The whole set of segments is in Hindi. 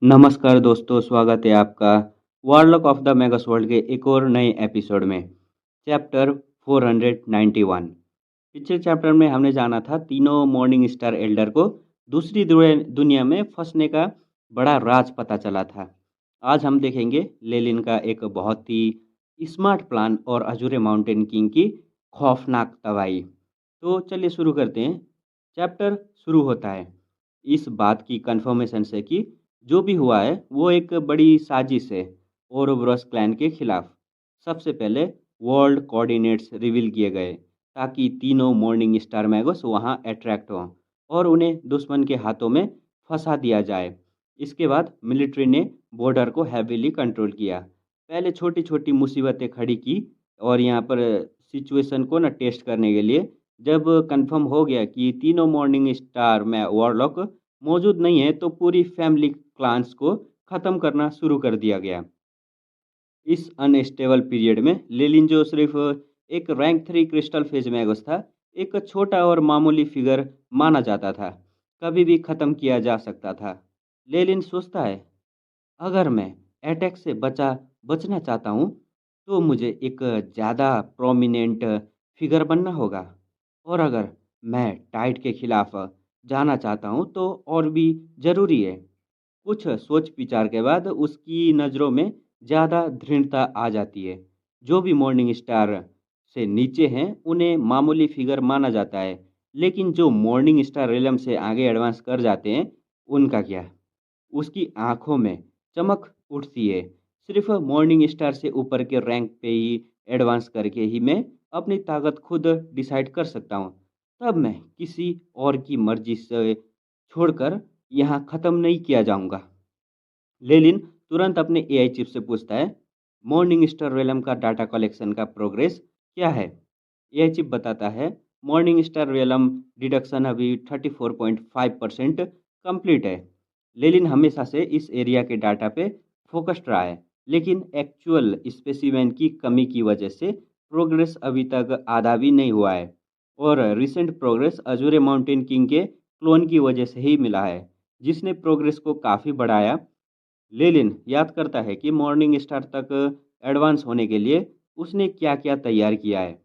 नमस्कार दोस्तों, स्वागत है आपका वारलॉक ऑफ द मेगास वर्ल्ड के एक और नए एपिसोड में। चैप्टर 491। पिछले चैप्टर में हमने जाना था तीनों मॉर्निंग स्टार एल्डर को दूसरी दुनिया में फंसने का बड़ा राज पता चला था। आज हम देखेंगे लेलिन का एक बहुत ही स्मार्ट प्लान और अजूरे माउंटेन किंग की खौफनाक तबाही। तो चलिए शुरू करते हैं। चैप्टर शुरू होता है इस बात की कंफर्मेशन से कि जो भी हुआ है वो एक बड़ी साजिश है ओरोब्रोस क्लैन के खिलाफ। सबसे पहले वर्ल्ड कोऑर्डिनेट्स रिवील किए गए ताकि तीनों मॉर्निंग स्टार मैगोस वहां अट्रैक्ट हों और उन्हें दुश्मन के हाथों में फंसा दिया जाए। इसके बाद मिलिट्री ने बॉर्डर को हैवीली कंट्रोल किया। पहले छोटी छोटी मुसीबतें खड़ी की और यहाँ पर सिचुएशन को ना टेस्ट करने के लिए जब कंफर्म हो गया कि तीनों मॉर्निंग स्टार में वॉरलॉक मौजूद नहीं है तो पूरी फैमिली क्लान्स को ख़त्म करना शुरू कर दिया गया। इस अनस्टेबल पीरियड में लेलिन जो सिर्फ एक रैंक 3 क्रिस्टल फेज मैगस था, एक छोटा और मामूली फिगर माना जाता था, कभी भी ख़त्म किया जा सकता था। लेलिन सोचता है, अगर मैं अटैक से बचना चाहता हूँ तो मुझे एक ज़्यादा प्रोमिनेंट फिगर बनना होगा, और अगर मैं टाइड के खिलाफ जाना चाहता हूँ तो और भी ज़रूरी है। कुछ सोच विचार के बाद उसकी नज़रों में ज़्यादा दृढ़ता आ जाती है। जो भी मॉर्निंग स्टार से नीचे हैं उन्हें मामूली फिगर माना जाता है, लेकिन जो मॉर्निंग स्टार रिलम से आगे एडवांस कर जाते हैं उनका क्या। उसकी आंखों में चमक उठती है। सिर्फ मॉर्निंग स्टार से ऊपर के रैंक पे ही एडवांस करके ही मैं अपनी ताकत खुद डिसाइड कर सकता हूँ। तब मैं किसी और की मर्जी से छोड़कर यहाँ ख़त्म नहीं किया जाऊँगा। लेलिन तुरंत अपने एआई चिप से पूछता है, मॉर्निंग स्टार रेलम का डाटा कलेक्शन का प्रोग्रेस क्या है। एआई चिप बताता है, मॉर्निंग स्टार रेलम डिडक्शन अभी 34.5% कंप्लीट है। लेलिन हमेशा से इस एरिया के डाटा पे फोकस्ड रहा है, लेकिन एक्चुअल स्पेसिमेन की कमी की वजह से प्रोग्रेस अभी तक आधा भी नहीं हुआ है, और रिसेंट प्रोग्रेस अजूरे माउंटेन किंग के क्लोन की वजह से ही मिला है, जिसने प्रोग्रेस को काफ़ी बढ़ाया। लेलिन याद करता है कि मॉर्निंग स्टार तक एडवांस होने के लिए उसने क्या क्या तैयार किया है।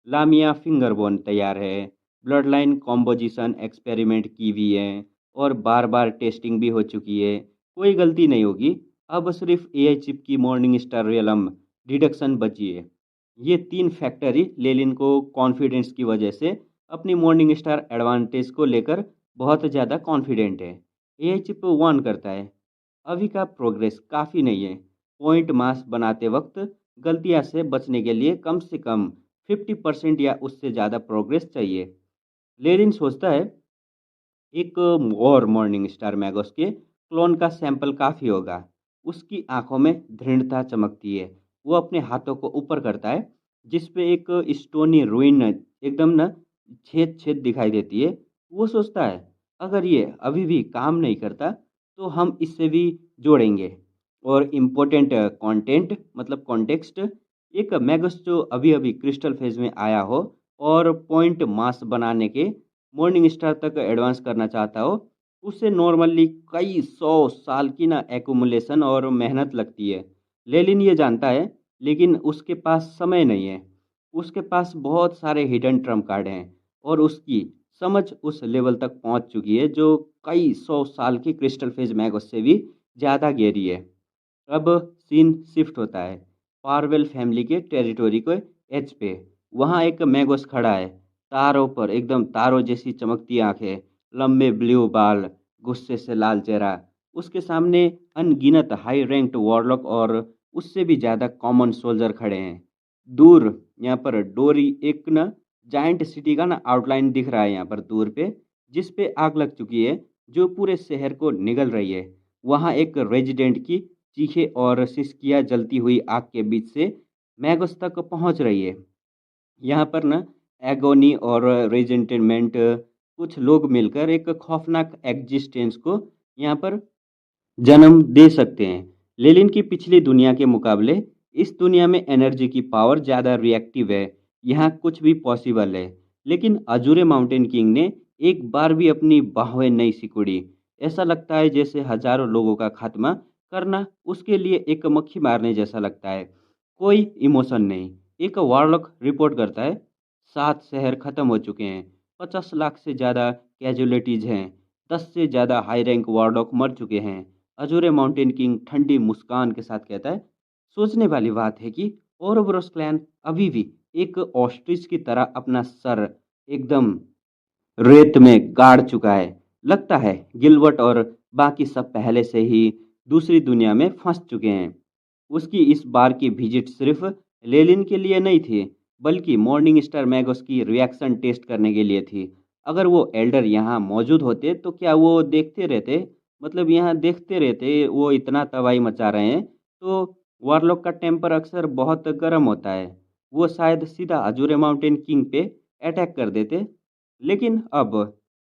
लामिया फिंगरबोन तैयार है, ब्लड लाइन कॉम्पोजिशन एक्सपेरिमेंट की हुई है, और बार बार टेस्टिंग भी हो चुकी है। कोई गलती नहीं होगी। अब सिर्फ एआई चिप की मॉर्निंग स्टार रियलम डिडक्शन बची है। ये तीन फैक्टर ही लेलिन को कॉन्फिडेंस की वजह से अपनी मॉर्निंग स्टार एडवांटेज को लेकर बहुत ज़्यादा कॉन्फिडेंट है। एआई चिप वार्न करता है, अभी का प्रोग्रेस काफ़ी नहीं है। पॉइंट मास बनाते वक्त गलतियां से बचने के लिए कम से कम 50% या उससे ज़्यादा प्रोग्रेस चाहिए। लेनिन सोचता है, एक और मॉर्निंग स्टार मैगोस के क्लोन का सैंपल काफ़ी होगा। उसकी आंखों में दृढ़ता चमकती है। वो अपने हाथों को ऊपर करता है, जिस पे एक स्टोनी रुइन एकदम न छेद छेद दिखाई देती है। वो सोचता है, अगर ये अभी भी काम नहीं करता तो हम इससे भी जोड़ेंगे। और इम्पोर्टेंट कंटेंट मतलब कॉन्टेक्स्ट, एक मैगस जो अभी अभी क्रिस्टल फेज में आया हो और पॉइंट मास बनाने के मॉर्निंग स्टार तक एडवांस करना चाहता हो, उससे नॉर्मली कई 100 साल की ना एक्यूमुलेशन और मेहनत लगती है। लेलिन ये जानता है, लेकिन उसके पास समय नहीं है। उसके पास बहुत सारे हिडन ट्रम्प कार्ड हैं, और उसकी समझ उस लेवल तक पहुंच चुकी है जो कई 100 साल की क्रिस्टल फेज मैगस से भी ज़्यादा गहरी है। अब सीन शिफ्ट होता है पारवेल फैमिली के टेरिटोरी को एज पे। वहाँ एक मैगोस खड़ा है, तारों पर एकदम तारों जैसी चमकती आंखें, लंबे ब्लू बाल, गुस्से से लाल चेहरा। उसके सामने अनगिनत हाई रैंक्ड वॉरलॉक और उससे भी ज़्यादा कॉमन सोल्जर खड़े हैं। दूर यहाँ पर डोरी एक ना जाइंट सिटी का ना आउटलाइन दिख रहा है यहाँ पर दूर पे, जिस पे आग लग चुकी है जो पूरे शहर को निगल रही है। वहाँ एक रेजिडेंट की चीखें और सिसकियाँ जलती हुई आग के बीच से मैगस तक पहुँच रही है। यहाँ पर ना एगोनी और रेजेंटमेंट कुछ लोग मिलकर एक खौफनाक एग्जिस्टेंस को यहाँ पर जन्म दे सकते हैं। लेलिन की पिछली दुनिया के मुकाबले इस दुनिया में एनर्जी की पावर ज़्यादा रिएक्टिव है। यहाँ कुछ भी पॉसिबल है। लेकिन अजूरे माउंटेन किंग ने एक बार भी अपनी बाहें नहीं सिकुड़ी। ऐसा लगता है जैसे हजारों लोगों का खात्मा करना उसके लिए एक मक्खी मारने जैसा लगता है। कोई इमोशन नहीं। एक वार्लॉक रिपोर्ट करता है, 7 शहर खत्म हो चुके हैं, 50 लाख से ज़्यादा कैजुअलिटीज हैं, 10 से ज़्यादा हाई रैंक वार्लॉक मर चुके हैं। अजूरे माउंटेन किंग ठंडी मुस्कान के साथ कहता है, सोचने वाली बात है कि ओरोबोरोस क्लैन अभी भी एक ऑस्ट्रिच की तरह अपना सर एकदम रेत में गाड़ चुका है। लगता है गिलबर्ट और बाकी सब पहले से ही दूसरी दुनिया में फंस चुके हैं। उसकी इस बार की विजिट सिर्फ लेलिन के लिए नहीं थी, बल्कि मॉर्निंग स्टार मैगोस की रिएक्शन टेस्ट करने के लिए थी। अगर वो एल्डर यहाँ मौजूद होते तो क्या वो देखते रहते, मतलब यहाँ देखते रहते वो इतना तबाही मचा रहे हैं, तो वारलॉक का टेम्पर अक्सर बहुत गर्म होता है। वो शायद सीधा अजूरे माउंटेन किंग पे अटैक कर देते। लेकिन अब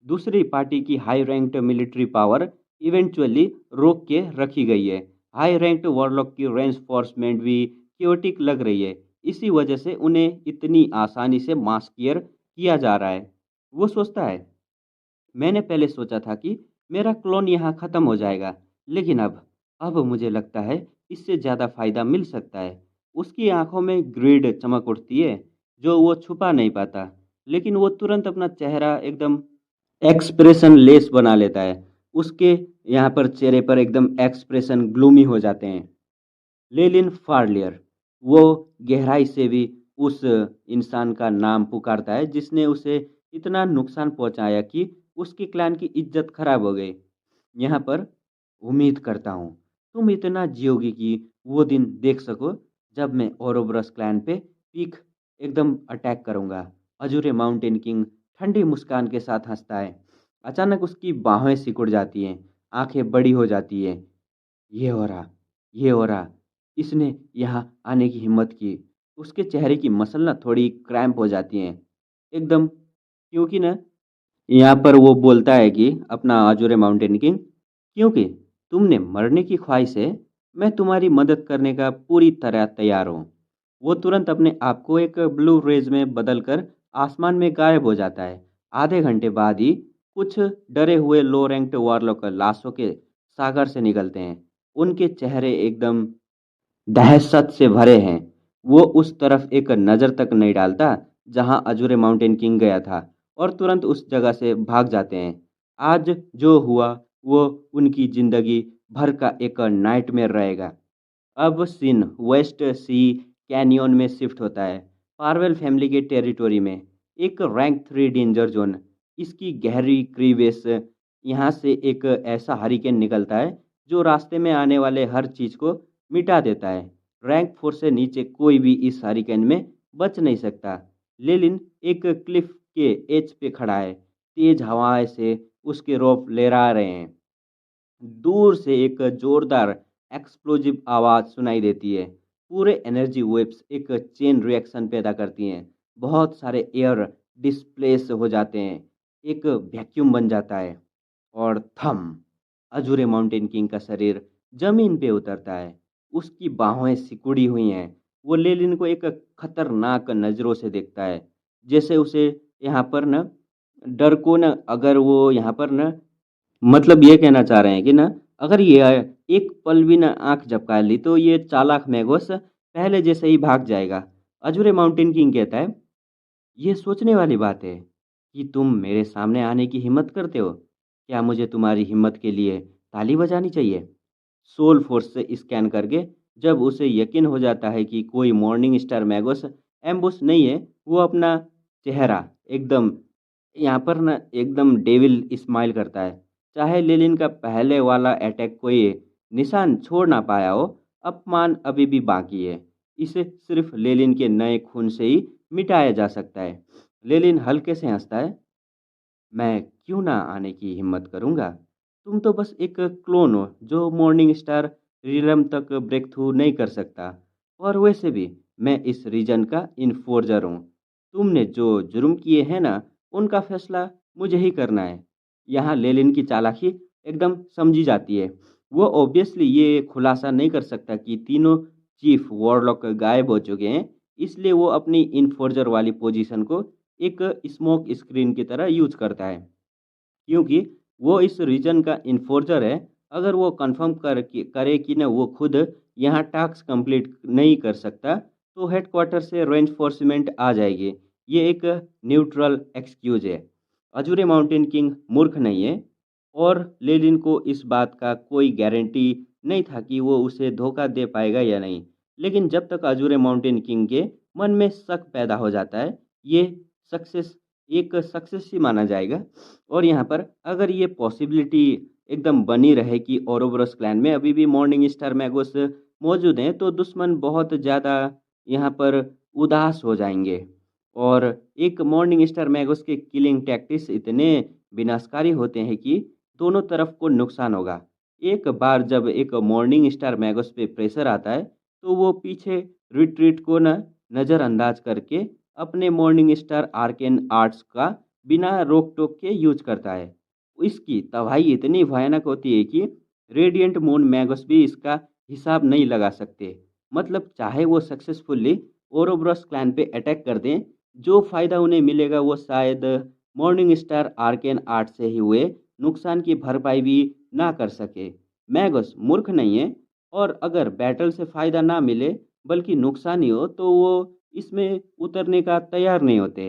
दूसरी पार्टी की high ranked military power eventually रोक के रखी गई है। हाई रैंक्ड वॉरलॉक की रेंफोर्समेंट भी क्योटिक लग रही है। इसी वजह से उन्हें इतनी आसानी से मास्कियर किया जा रहा है। वो सोचता है, मैंने पहले सोचा था कि मेरा क्लोन यहाँ ख़त्म हो जाएगा, लेकिन अब मुझे लगता है इससे ज़्यादा फायदा मिल सकता है। उसकी आंखों में ग्रीड चमक उठती है, जो वो छुपा नहीं पाता, लेकिन वो तुरंत अपना चेहरा एकदम एक्सप्रेशन लेस बना लेता है। उसके यहाँ पर चेहरे पर एकदम एक्सप्रेशन ग्लूमी हो जाते हैं। लेलिन फार्लियर, वो गहराई से भी उस इंसान का नाम पुकारता है जिसने उसे इतना नुकसान पहुंचाया कि उसके क्लैन की इज्जत खराब हो गई। यहाँ पर उम्मीद करता हूँ तुम इतना जियोगी कि वो दिन देख सको जब मैं ओरोब्रस क्लैन पे पीक एकदम अटैक करूँगा। अजूरे माउंटेन किंग ठंडी मुस्कान के साथ हंसता है। अचानक उसकी बाहें सिकुड़ जाती हैं, आंखें बड़ी हो जाती हैं। ये हो रहा, ये हो रहा। इसने यहाँ आने की हिम्मत की। उसके चेहरे की मसल ना थोड़ी क्रैम्प हो जाती हैं एकदम, क्योंकि ना यहाँ पर वो बोलता है कि अपना आजूरे माउंटेन किंग, क्योंकि तुमने मरने की ख्वाहिश है, मैं तुम्हारी मदद करने का पूरी तरह तैयार हूँ। वो तुरंत अपने आप को एक ब्लू रेज में बदलकर आसमान में गायब हो जाता है। आधे घंटे बाद ही कुछ डरे हुए लो रैंक्ड वारलॉक लाशों के सागर से निकलते हैं। उनके चेहरे एकदम दहशत से भरे हैं। वो उस तरफ एक नज़र तक नहीं डालता जहां अजूरे माउंटेन किंग गया था, और तुरंत उस जगह से भाग जाते हैं। आज जो हुआ वो उनकी जिंदगी भर का एक नाइटमेयर रहेगा। अब सीन वेस्ट सी कैनियन में शिफ्ट होता है, पार्वेल फैमिली के टेरिटोरी में। एक रैंक 3 डेंजर जोन। इसकी गहरी क्रीवेस, यहाँ से एक ऐसा हरिकेन निकलता है जो रास्ते में आने वाले हर चीज को मिटा देता है। रैंक 4 से नीचे कोई भी इस हरिकेन में बच नहीं सकता। लेलिन एक क्लिफ के एज पे खड़ा है, तेज हवाएं से उसके रोप लहरा रहे हैं। दूर से एक जोरदार एक्सप्लोजिव आवाज सुनाई देती है। पूरे एनर्जी वेव्स एक चेन रिएक्शन पैदा करती हैं। बहुत सारे एयर डिस्प्लेस हो जाते हैं, एक वैक्यूम बन जाता है, और थम, अजूरे माउंटेन किंग का शरीर जमीन पे उतरता है। उसकी बाहें सिकुड़ी हुई हैं। वो लेलिन को एक खतरनाक नज़रों से देखता है, जैसे उसे यहाँ पर न डर को न, अगर वो यहाँ पर न, मतलब ये कहना चाह रहे हैं कि ना, अगर ये एक पल भी ना आंख झपका ली तो ये चालाक मैगोस पहले जैसे ही भाग जाएगा। अजूरे माउंटेन किंग कहता है, ये सोचने वाली बात है कि तुम मेरे सामने आने की हिम्मत करते हो। क्या मुझे तुम्हारी हिम्मत के लिए ताली बजानी चाहिए? सोल फोर्स से स्कैन करके जब उसे यकीन हो जाता है कि कोई मॉर्निंग स्टार मैगोस एम्बुश नहीं है, वो अपना चेहरा एकदम यहाँ पर ना एकदम डेविल स्माइल करता है। चाहे लेलिन का पहले वाला अटैक कोई निशान छोड़ ना पाया हो, अपमान अभी भी बाकी है। इसे सिर्फ लेलिन के नए खून से ही मिटाया जा सकता है। लेलिन हल्के से हंसता है, मैं क्यों ना आने की हिम्मत करूंगा। तुम तो बस एक क्लोन हो जो मॉर्निंग स्टार रिलम तक ब्रेक थ्रू नहीं कर सकता, और वैसे भी मैं इस रीजन का इन्फोर्जर हूँ। तुमने जो जुर्म किए हैं ना, उनका फैसला मुझे ही करना है। यहाँ लेलिन की चालाकी एकदम समझी जाती है। वो ऑब्वियसली ये खुलासा नहीं कर सकता कि तीनों चीफ वॉरलॉक गायब हो चुके हैं, इसलिए वो अपनी इन्फोर्जर वाली पोजीशन को एक स्मोक स्क्रीन की तरह यूज करता है, क्योंकि वो इस रीजन का इन्फोर्सर है। अगर वो कंफर्म करे कि ना वो खुद यहाँ टास्क कंप्लीट नहीं कर सकता, तो हेडक्वार्टर से रेइंफोर्समेंट आ जाएगी। ये एक न्यूट्रल एक्सक्यूज है। अजूरे माउंटेन किंग मूर्ख नहीं है, और लेलिन को इस बात का कोई गारंटी नहीं था कि वो उसे धोखा दे पाएगा या नहीं। लेकिन जब तक अजूरे माउंटेन किंग के मन में शक पैदा हो जाता है, ये सक्सेस एक सक्सेस ही माना जाएगा। और यहाँ पर अगर ये पॉसिबिलिटी एकदम बनी रहे कि ओरोबोरस क्लैन में अभी भी मॉर्निंग स्टार मैगोस मौजूद हैं, तो दुश्मन बहुत ज़्यादा यहाँ पर उदास हो जाएंगे। और एक मॉर्निंग स्टार मैगोस के किलिंग टैक्टिक्स इतने विनाशकारी होते हैं कि दोनों तरफ को नुकसान होगा। एक बार जब एक मॉर्निंग स्टार मैगोस पे प्रेशर आता है, तो वो पीछे रिट्रीट को न नज़रअंदाज करके अपने मॉर्निंग स्टार आर्केन आर्ट्स का बिना रोक टोक के यूज करता है। इसकी तबाही इतनी भयानक होती है कि रेडिएंट मून मैगस भी इसका हिसाब नहीं लगा सकते। मतलब चाहे वो सक्सेसफुली ओरोब्रस क्लैन पे अटैक कर दें, जो फ़ायदा उन्हें मिलेगा वो शायद मॉर्निंग स्टार आर्केन आर्ट से ही हुए नुकसान की भरपाई भी ना कर सके। मैगस मूर्ख नहीं है, और अगर बैटल से फ़ायदा ना मिले बल्कि नुकसान ही हो, तो वो इसमें उतरने का तैयार नहीं होते।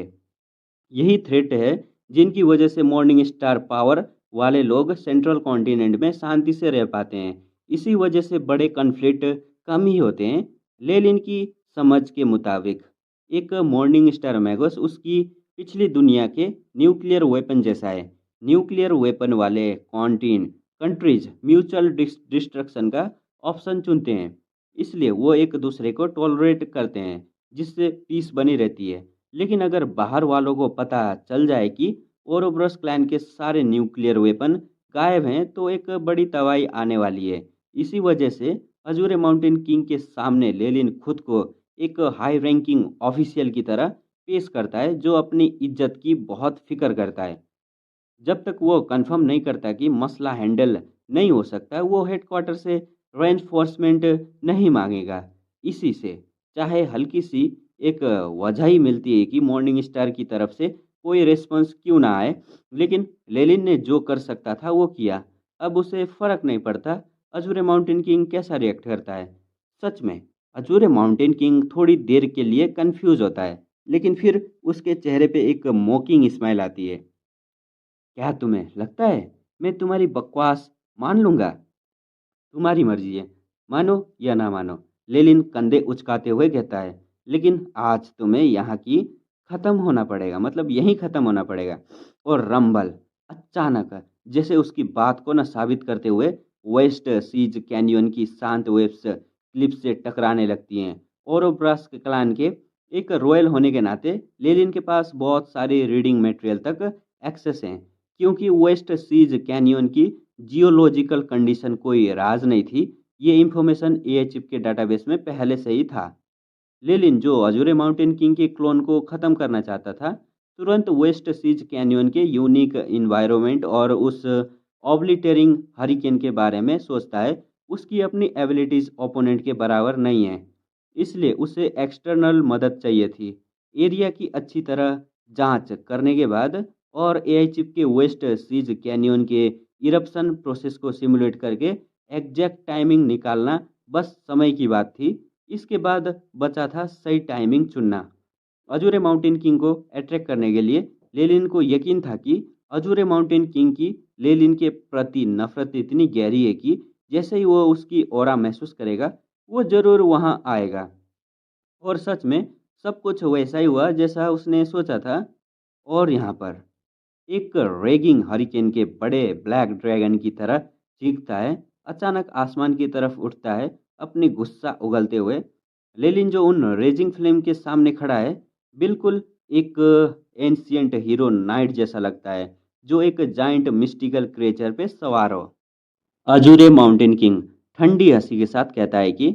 यही थ्रेट है जिनकी वजह से मॉर्निंग स्टार पावर वाले लोग सेंट्रल कॉन्टिनेंट में शांति से रह पाते हैं। इसी वजह से बड़े कन्फ्लिक्ट कम ही होते हैं। लेलिन की समझ के मुताबिक एक मॉर्निंग स्टार मैगस उसकी पिछली दुनिया के न्यूक्लियर वेपन जैसा है। न्यूक्लियर वेपन वाले कॉन्टिन कंट्रीज म्यूचुअल डिस्ट्रक्शन का ऑप्शन चुनते हैं, इसलिए वो एक दूसरे को टॉलरेट करते हैं, जिससे पीस बनी रहती है। लेकिन अगर बाहर वालों को पता चल जाए कि ओरोब्रस क्लैन के सारे न्यूक्लियर वेपन गायब हैं, तो एक बड़ी तबाही आने वाली है। इसी वजह से अजूरे माउंटेन किंग के सामने लेलिन खुद को एक हाई रैंकिंग ऑफिशियल की तरह पेश करता है, जो अपनी इज्जत की बहुत फिक्र करता है। जब तक वो कंफर्म नहीं करता कि मसला हैंडल नहीं हो सकता, वो हेडक्वार्टर से रेइंफोर्समेंट नहीं मांगेगा। इसी से चाहे हल्की सी एक वजह ही मिलती है कि मॉर्निंग स्टार की तरफ से कोई रिस्पॉन्स क्यों ना आए, लेकिन लेलिन ने जो कर सकता था वो किया। अब उसे फर्क नहीं पड़ता अजूरे माउंटेन किंग कैसा रिएक्ट करता है। सच में अजूरे माउंटेन किंग थोड़ी देर के लिए कंफ्यूज होता है, लेकिन फिर उसके चेहरे पे एक मॉकिंग स्माइल आती है। क्या तुम्हें लगता है मैं तुम्हारी बकवास मान लूंगा? तुम्हारी मर्जी है, मानो या ना मानो। लेलिन कंधे उचकाते हुए कहता है, लेकिन आज तुम्हें यहाँ की खत्म होना पड़ेगा, मतलब यहीं खत्म होना पड़ेगा। और रंबल अचानक, जैसे उसकी बात को ना साबित करते हुए, वेस्ट सीज कैनियन की शांत वेव्स क्लिप से टकराने लगती हैं। ओरोब्रास क्लान के एक रॉयल होने के नाते लेलिन के पास बहुत सारी रीडिंग मटेरियल तक एक्सेस हैं। क्योंकि वेस्ट सीज कैनियन की जियोलॉजिकल कंडीशन कोई राज नहीं थी, ये इंफॉर्मेशन एआई चिप के डाटाबेस में पहले से ही था। लेलिन, जो अजूरे माउंटेन किंग के क्लोन को ख़त्म करना चाहता था, तुरंत वेस्ट सीज कैनियन के यूनिक इन्वायरमेंट और उस ऑब्लिटेरिंग हरिकेन के बारे में सोचता है। उसकी अपनी एबिलिटीज ओपोनेंट के बराबर नहीं है, इसलिए उसे एक्सटर्नल मदद चाहिए थी। एरिया की अच्छी तरह जांच करने के बाद और एआई चिप के वेस्ट सीज कैनियन के इरप्शन प्रोसेस को सिमुलेट करके एग्जैक्ट टाइमिंग निकालना बस समय की बात थी। इसके बाद बचा था सही टाइमिंग चुनना। अजूरे माउंटेन किंग को अट्रैक्ट करने के लिए लेलिन को यकीन था कि अजूरे माउंटेन किंग की लेलिन के प्रति नफरत इतनी गहरी है कि जैसे ही वो उसकी ऑरा महसूस करेगा, वो जरूर वहां आएगा। और सच में सब कुछ वैसा ही हुआ जैसा उसने सोचा था। और यहाँ पर एक रेगिंग हरिकेन के बड़े ब्लैक ड्रैगन की तरह चीखता है, अचानक आसमान की तरफ उठता है अपनी गुस्सा उगलते हुए। लेलिन, जो उन रेजिंग फ्लेम के सामने खड़ा है, बिल्कुल एक एंशियंट हीरो नाइट जैसा लगता है, जो एक जाइंट मिस्टिकल क्रिएचर पे सवार हो। अजूरे माउंटेन किंग ठंडी हंसी के साथ कहता है कि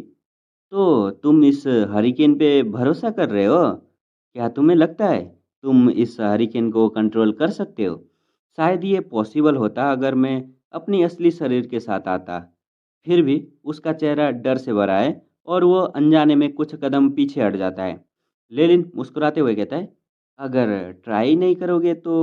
तो तुम इस हरिकेन पे भरोसा कर रहे हो? क्या तुम्हें लगता है तुम इस हरिकेन को कंट्रोल कर सकते हो? शायद ये पॉसिबल होता अगर मैं अपनी असली शरीर के साथ आता। फिर भी उसका चेहरा डर से भरा है, और वो अनजाने में कुछ कदम पीछे हट जाता है। लेलिन मुस्कुराते हुए कहता है, अगर ट्राई नहीं करोगे तो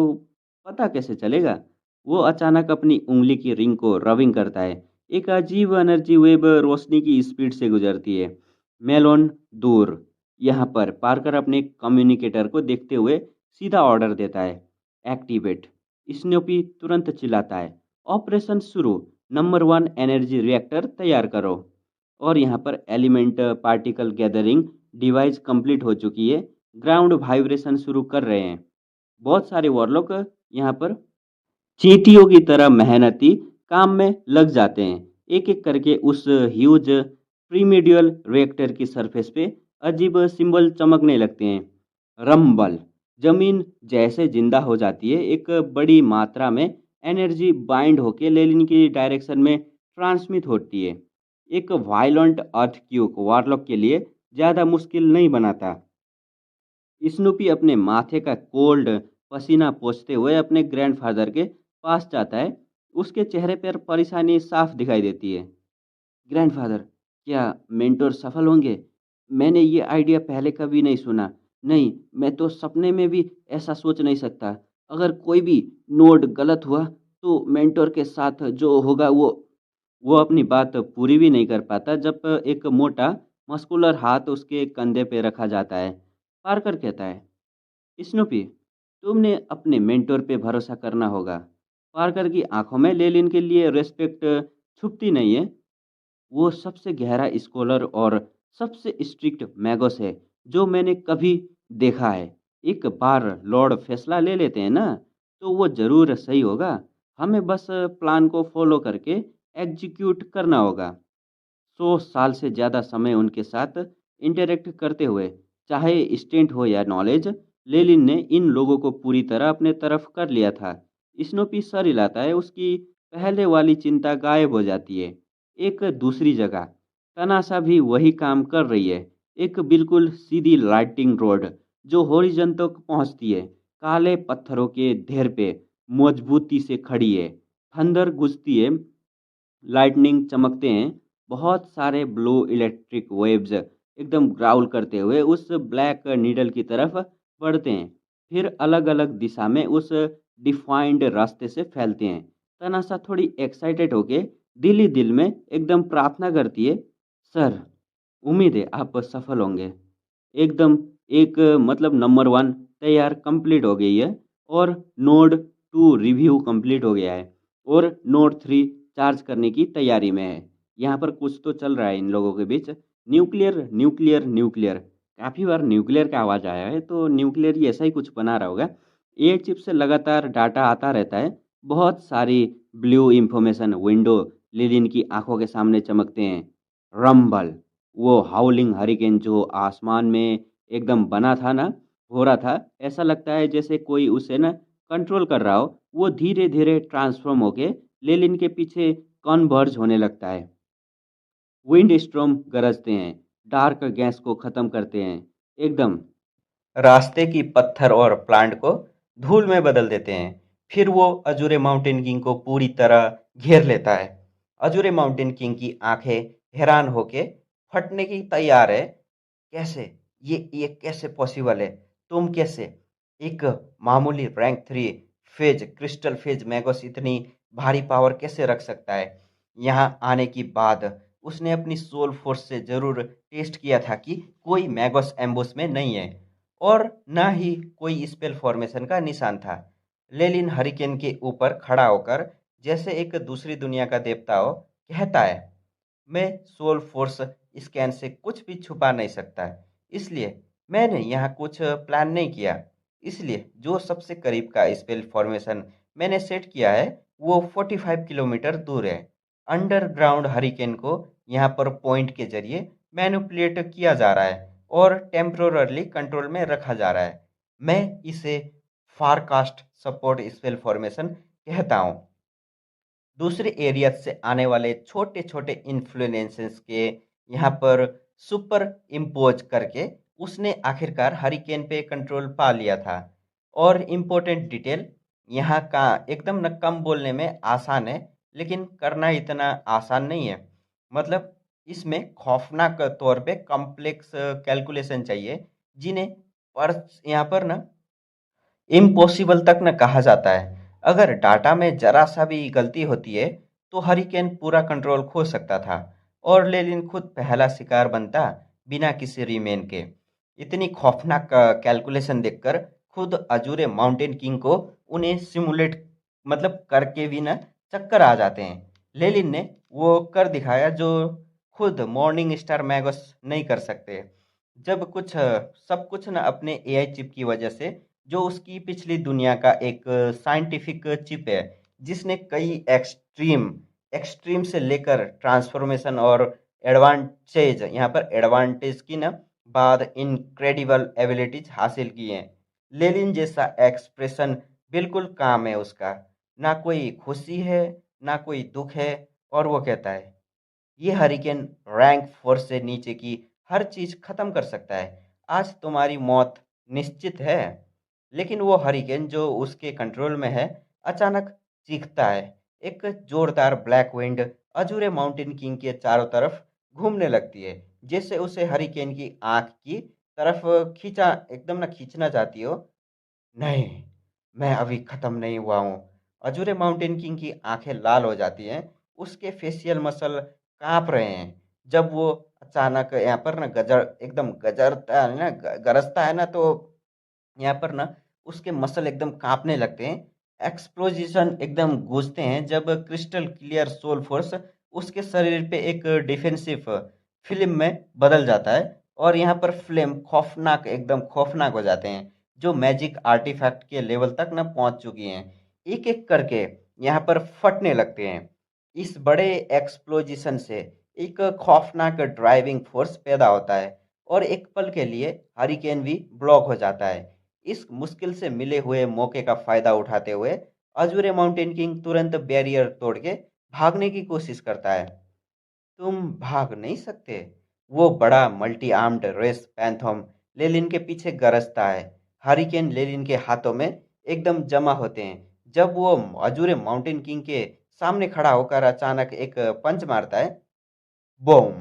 पता कैसे चलेगा? वो अचानक अपनी उंगली की रिंग को रबिंग करता है। एक अजीब एनर्जी वेव रोशनी की स्पीड से गुजरती है। मेलोन दूर। यहाँ पर पार्कर अपने कम्युनिकेटर को देखते हुए सीधा ऑर्डर देता है, एक्टिवेट। स्नोपी तुरंत चिल्लाता है, ऑपरेशन शुरू। नंबर 1 एनर्जी रिएक्टर तैयार करो। और यहाँ पर element particle gathering device complete हो चुकी है। ग्राउंड वाइब्रेशन शुरू कर रहे हैं। बहुत सारे वॉरलॉक यहाँ पर चींटियों की तरह मेहनती काम में लग जाते हैं। एक एक करके उस ह्यूज प्रीमिडियल रिएक्टर की सरफेस पे अजीब सिंबल चमकने लगते हैं। रंबल। जमीन जैसे जिंदा हो जाती है। एक बड़ी मात्रा में एनर्जी बाइंड होके लेनिन की डायरेक्शन में ट्रांसमिट होती है। एक वायलेंट अर्थक्वेक वारलॉक के लिए ज़्यादा मुश्किल नहीं बनाता। स्नूपी अपने माथे का कोल्ड पसीना पोंछते हुए अपने ग्रैंडफादर के पास जाता है। उसके चेहरे पर परेशानी साफ दिखाई देती है। ग्रैंडफादर, क्या मेंटोर सफल होंगे? मैंने ये आइडिया पहले कभी नहीं सुना। नहीं, मैं तो सपने में भी ऐसा सोच नहीं सकता। अगर कोई भी नोड गलत हुआ तो मेंटोर के साथ जो होगा वो अपनी बात पूरी भी नहीं कर पाता जब एक मोटा मस्कुलर हाथ उसके कंधे पे रखा जाता है। पार्कर कहता है, स्नूपी, तुमने अपने मेंटोर पे भरोसा करना होगा। पार्कर की आंखों में लेलिन के लिए रेस्पेक्ट छुपती नहीं है। वो सबसे गहरा स्कॉलर और सबसे स्ट्रिक्ट मैगस है जो मैंने कभी देखा है। एक बार लॉर्ड फैसला ले लेते हैं ना, तो वो जरूर सही होगा। हमें बस प्लान को फॉलो करके एग्जीक्यूट करना होगा। 100 साल से ज़्यादा समय उनके साथ इंटरेक्ट करते हुए, चाहे स्टेंट हो या नॉलेज, लेलिन ने इन लोगों को पूरी तरह अपने तरफ कर लिया था। स्नोपी सर हिलाता है। उसकी पहले वाली चिंता गायब हो जाती है। एक दूसरी जगह तनाशा भी वही काम कर रही है। एक बिल्कुल सीधी लाइटिंग रोड जो होरिजन तक पहुंचती है, काले पत्थरों के ढेर पे मजबूती से खड़ी है। थंडर गुजती है, लाइटनिंग चमकते हैं। बहुत सारे ब्लू इलेक्ट्रिक वेव्स एकदम ग्राउल करते हुए उस ब्लैक नीडल की तरफ बढ़ते हैं, फिर अलग अलग दिशा में उस डिफाइंड रास्ते से फैलते हैं। तनाशा थोड़ी एक्साइटेड होके दिल ही दिल में एकदम प्रार्थना करती है, सर, उम्मीद है आप सफल होंगे। एकदम एक मतलब नंबर 1 तैयार कंप्लीट हो गई है। और नोड 2 रिव्यू कंप्लीट हो गया है। और नोड 3 चार्ज करने की तैयारी में है। यहाँ पर कुछ तो चल रहा है इन लोगों के बीच। न्यूक्लियर न्यूक्लियर न्यूक्लियर, काफ़ी बार न्यूक्लियर का आवाज़ आया है, तो न्यूक्लियर ही ऐसा ही कुछ बना रहा होगा। ये चिप से लगातार डाटा आता रहता है। बहुत सारी ब्लू इंफॉर्मेशन विंडो लिलिन की आंखों के सामने चमकते हैं। रंबल। वो हाउलिंग हरिकेन जो आसमान में एकदम बना था ना, हो रहा था, ऐसा लगता है जैसे कोई उसे ना कंट्रोल कर रहा हो। वो धीरे धीरे ट्रांसफॉर्म होके लेलिन के पीछे कन्वर्ज होने लगता है। विंड स्ट्रॉम गरजते हैं, डार्क गैस को खत्म करते हैं, एकदम रास्ते की पत्थर और प्लांट को धूल में बदल देते हैं। फिर वो अजूरे माउंटेन किंग को पूरी तरह घेर लेता है। अजूरे माउंटेन किंग की आंखें हैरान होके फटने की तैयार है। कैसे? ये कैसे पॉसिबल है? तुम कैसे? एक मामूली rank 3 phase crystal phase Magas इतनी भारी पावर कैसे रख सकता है? यहाँ आने की बाद उसने अपनी सोल फोर्स से जरूर टेस्ट किया था कि कोई मैगस एम्बुस में नहीं है और ना ही कोई स्पेल फॉर्मेशन का निशान था। लेलिन हरिकेन के ऊपर खड़ा होकर जैसे एक दूसरी दुनिया का देवता हो, कहता है, मैं सोल फोर्स स्कैन से कुछ भी छुपा नहीं सकता। इसलिए मैंने यहाँ कुछ प्लान नहीं किया। इसलिए जो सबसे करीब का स्पेल फॉर्मेशन मैंने सेट किया है वो 45 किलोमीटर दूर है। अंडरग्राउंड हरिकेन को यहाँ पर पॉइंट के जरिए मैनिपुलेट किया जा रहा है और टेम्पोररली कंट्रोल में रखा जा रहा है। मैं इसे फारकास्ट सपोर्ट स्पेल फॉर्मेशन कहता हूँ। दूसरे एरिया से आने वाले छोटे छोटे इन्फ्लुएंसेस के यहाँ पर सुपर इम्पोज करके उसने आखिरकार हरिकेन पे कंट्रोल पा लिया था। और इम्पोर्टेंट डिटेल यहाँ का, एकदम न कम बोलने में आसान है लेकिन करना इतना आसान नहीं है। मतलब इसमें खौफनाक तौर पे कॉम्प्लेक्स कैलकुलेशन चाहिए जिन्हें पर यहाँ पर ना इम्पॉसिबल तक न कहा जाता है। अगर डाटा में जरा सा भी गलती होती है तो हरिकेन पूरा कंट्रोल खो सकता था और लेलिन खुद पहला शिकार बनता बिना किसी रीमेन के। इतनी खौफनाक कैलकुलेशन देखकर खुद अजूरे माउंटेन किंग को उन्हें सिमुलेट करके भी ना चक्कर आ जाते हैं। लेलिन ने वो कर दिखाया जो खुद मॉर्निंग स्टार मैगस नहीं कर सकते। सब कुछ ना अपने एआई चिप की वजह से, जो उसकी पिछली दुनिया का एक साइंटिफिक चिप है जिसने कई एक्सट्रीम एक्सट्रीम से लेकर ट्रांसफॉर्मेशन और एडवांटेज की ना बाद इनक्रेडिबल एबिलिटीज हासिल की हैं। लेलिन जैसा एक्सप्रेशन बिल्कुल काम है उसका, ना कोई खुशी है ना कोई दुख है। और वो कहता है ये हरिकेन रैंक 4 से नीचे की हर चीज खत्म कर सकता है। आज तुम्हारी मौत निश्चित है। लेकिन वो हरिकेन जो उसके कंट्रोल में है अचानक चीखता है। एक जोरदार ब्लैक विंड अजूरे माउंटेन किंग के चारों तरफ घूमने लगती है, जैसे उसे हरिकेन की आंख की तरफ खींचा एकदम ना खींचना चाहती हो। नहीं, मैं अभी खत्म नहीं हुआ हूँ। अजूरे माउंटेन किंग की आंखें लाल हो जाती हैं, उसके फेशियल मसल कांप रहे हैं। जब वो अचानक यहाँ पर ना गजरता है ना, गरजता है ना, तो यहाँ पर ना उसके मसल एकदम कांपने लगते हैं। एक्सप्लोजिशन एकदम गूंजते हैं जब क्रिस्टल क्लियर सोल फोर्स उसके शरीर पे एक डिफेंसिव फिल्म में बदल जाता है। और यहाँ पर फ्लेम खौफनाक एकदम खौफनाक हो जाते हैं, जो मैजिक आर्टिफैक्ट के लेवल तक ना पहुंच चुकी हैं। एक एक करके यहाँ पर फटने लगते हैं। इस बड़े एक्सप्लोजिशन से एक खौफनाक ड्राइविंग फोर्स पैदा होता है और एक पल के लिए हरिकेन भी ब्लॉक हो जाता है। इस मुश्किल से मिले हुए मौके का फायदा उठाते हुए अजूरे माउंटेन किंग तुरंत बैरियर तोड़ के भागने की कोशिश करता है। तुम भाग नहीं सकते। वो बड़ा मल्टी आर्म्ड रेस पैंथम लेलिन के पीछे गरजता है। हरिकेन लेलिन के हाथों में एकदम जमा होते हैं जब वो अजूरे माउंटेन किंग के सामने खड़ा होकर अचानक एक पंच मारता है। बूम!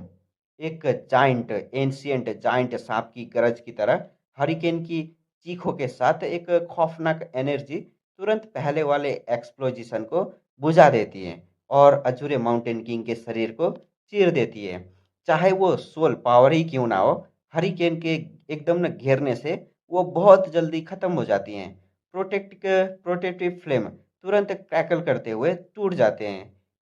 एक जायंट एंशियंट जायंट सांप की गरज की तरह हरिकेन की चीखों के साथ एक खौफनाक एनर्जी तुरंत पहले वाले एक्सप्लोजिशन को बुझा देती है और अजूरे माउंटेन किंग के शरीर को चीर देती है। चाहे वो सोल पावर ही क्यों ना हो, हरिकेन के एकदम न घेरने से वो बहुत जल्दी खत्म हो जाती हैं। प्रोटेक्टिव फ्लेम तुरंत क्रैकल करते हुए टूट जाते हैं।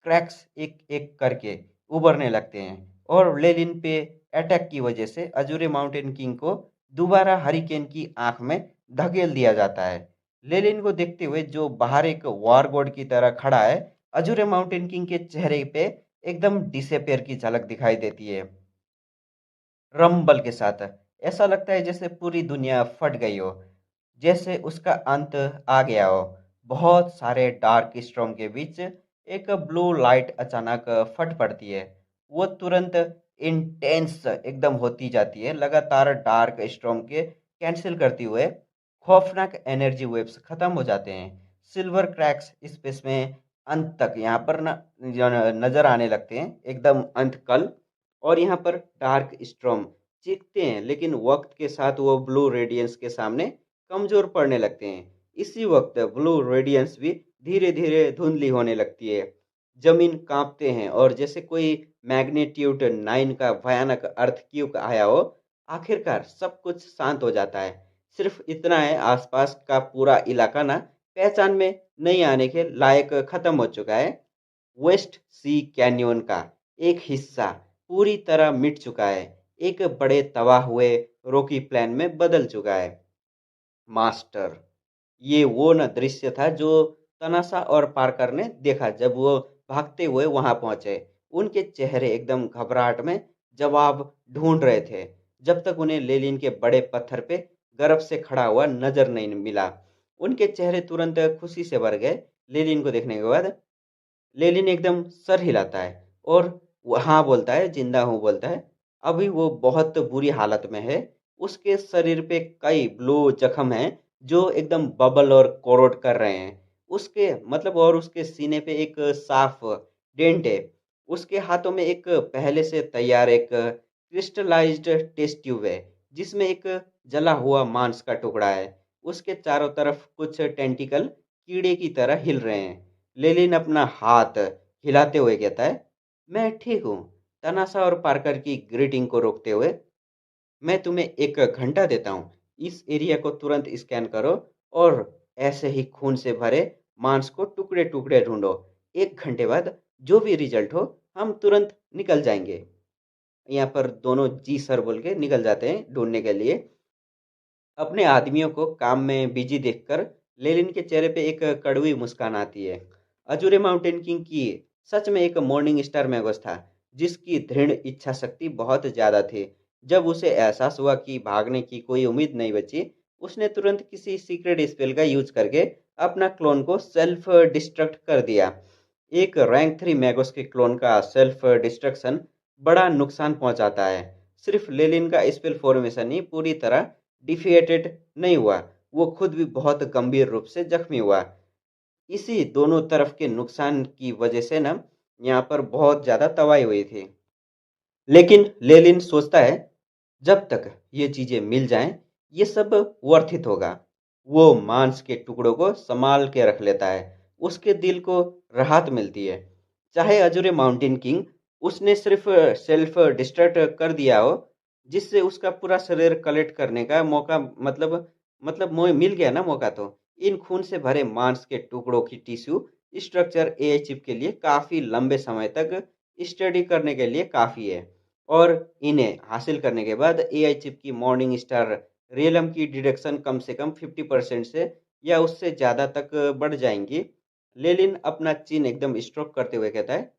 क्रैक्स एक एक करके उभरने लगते हैं और लेलिन पे अटैक की वजह से अजूरे माउंटेन किंग को दोबारा हरिकेन की आंख में धकेल दिया जाता है। लेलिन को देखते हुए जो बाहर एक वॉर गॉड की तरह खड़ा है, अजूरे माउंटेन किंग के चेहरे पे एकदम डिसअपियर की झलक दिखाई देती है। रंबल के साथ ऐसा लगता है जैसे पूरी दुनिया फट गई हो, जैसे उसका अंत आ गया हो। बहुत सारे डार्क स्टॉर्म के बीच एक ब्लू लाइट अचानक फट पड़ती है। वो तुरंत इंटेंस एकदम होती जाती है, लगातार डार्क स्टॉर्म के कैंसिल करती हुए खौफनाक एनर्जी वेव्स खत्म हो जाते हैं। सिल्वर क्रैक्स स्पेस में अंत तक यहाँ पर नजर आने लगते हैं, एकदम अंत कल। और यहाँ पर डार्क स्टॉर्म चीखते हैं, लेकिन वक्त के साथ वो ब्लू रेडियंस के सामने कमजोर पड़ने लगते हैं। इसी वक्त ब्लू रेडियंस भी धीरे धीरे धुंधली होने लगती है। जमीन कांपते हैं और जैसे कोई मैग्नीट्यूड 9 का भयानक अर्थक्वेक आया हो। आखिरकार सब कुछ शांत हो जाता है। सिर्फ इतना है, आसपास का पूरा इलाका ना पहचान में नहीं आने के लायक खत्म हो चुका है। वेस्ट सी कैन्यन का एक हिस्सा पूरी तरह मिट चुका है, एक बड़े तबाह हुए रॉकी प्लेन में बदल चुका है। मास्टर, ये वो न दृश्य था जो तनाशा और पार्कर ने देखा जब वो भागते हुए वहां पहुंचे। उनके चेहरे एकदम घबराहट में जवाब ढूंढ रहे थे, जब तक उन्हें लेलिन के बड़े पत्थर पे गर्व से खड़ा हुआ नजर नहीं मिला। उनके चेहरे तुरंत खुशी से भर गए लेलिन को देखने के बाद। लेलिन एकदम सर हिलाता है और वो हाँ बोलता है, जिंदा हूँ बोलता है। अभी वो बहुत बुरी हालत में है। उसके शरीर पे कई ब्लू जख्म हैं जो एकदम बबल और कोरोट कर रहे हैं। उसके और उसके सीने पे एक साफ डेंट है। उसके हाथों में एक पहले से तैयार एक क्रिस्टलाइज्ड टेस्ट ट्यूब है, जिसमें एक जला हुआ मांस का टुकड़ा है। उसके चारों तरफ कुछ टेंटिकल कीड़े की तरह हिल रहे हैं। लेलिन अपना हाथ हिलाते हुए कहता है, मैं ठीक हूँ। तनासा और पार्कर की ग्रीटिंग को रोकते हुए, मैं तुम्हें 1 घंटा देता हूँ। इस एरिया को तुरंत स्कैन करो और ऐसे ही खून से भरे मांस को टुकड़े टुकड़े ढूंढो। 1 घंटे बाद जो भी रिजल्ट हो, हम तुरंत निकल जाएंगे। यहाँ पर दोनों जी सर बोल के निकल जाते हैं ढूंढने के लिए। अपने आदमियों को काम में बिजी देखकर लेलिन के चेहरे पे एक कड़वी मुस्कान आती है। अजूरे माउंटेन किंग की सच में एक मॉर्निंग स्टार मैगोस था, जिसकी दृढ़ इच्छा शक्ति बहुत ज्यादा थी। जब उसे एहसास हुआ कि भागने की कोई उम्मीद नहीं बची, उसने तुरंत किसी सीक्रेट स्पेल का यूज करके अपना क्लोन को सेल्फ डिस्ट्रक्ट कर दिया। एक रैंक 3 मैगोस के क्लोन का सेल्फ डिस्ट्रक्शन बड़ा नुकसान पहुंचाता है। सिर्फ लेलिन का स्पेल फॉर्मेशन ही पूरी तरह डिफिएटेड नहीं हुआ, वो खुद भी बहुत गंभीर रूप से जख्मी हुआ। इसी दोनों तरफ के नुकसान की वजह से ना यहाँ पर बहुत ज़्यादा तबाही हुई थी। लेकिन लेलिन सोचता है, जब तक ये चीज़ें मिल जाएं, ये सब वर्थ इट होगा। वो मांस के टुकड़ों को संभाल के रख लेता है। उसके दिल को राहत मिलती है। चाहे अजूरे माउंटेन किंग उसने सिर्फ सेल्फ डिस्ट्रैक्ट कर दिया हो, जिससे उसका पूरा शरीर कलेक्ट करने का मौका मतलब मिल गया ना मौका, तो इन खून से भरे मांस के टुकड़ों की टिश्यू स्ट्रक्चर एआई चिप के लिए काफ़ी लंबे समय तक स्टडी करने के लिए काफ़ी है। और इन्हें हासिल करने के बाद एआई चिप की मॉर्निंग स्टार रियलम की डिडक्शन कम से कम 50% से या उससे ज़्यादा तक बढ़ जाएंगी। लेलिन अपना चिन एकदम स्ट्रोक करते हुए कहता है,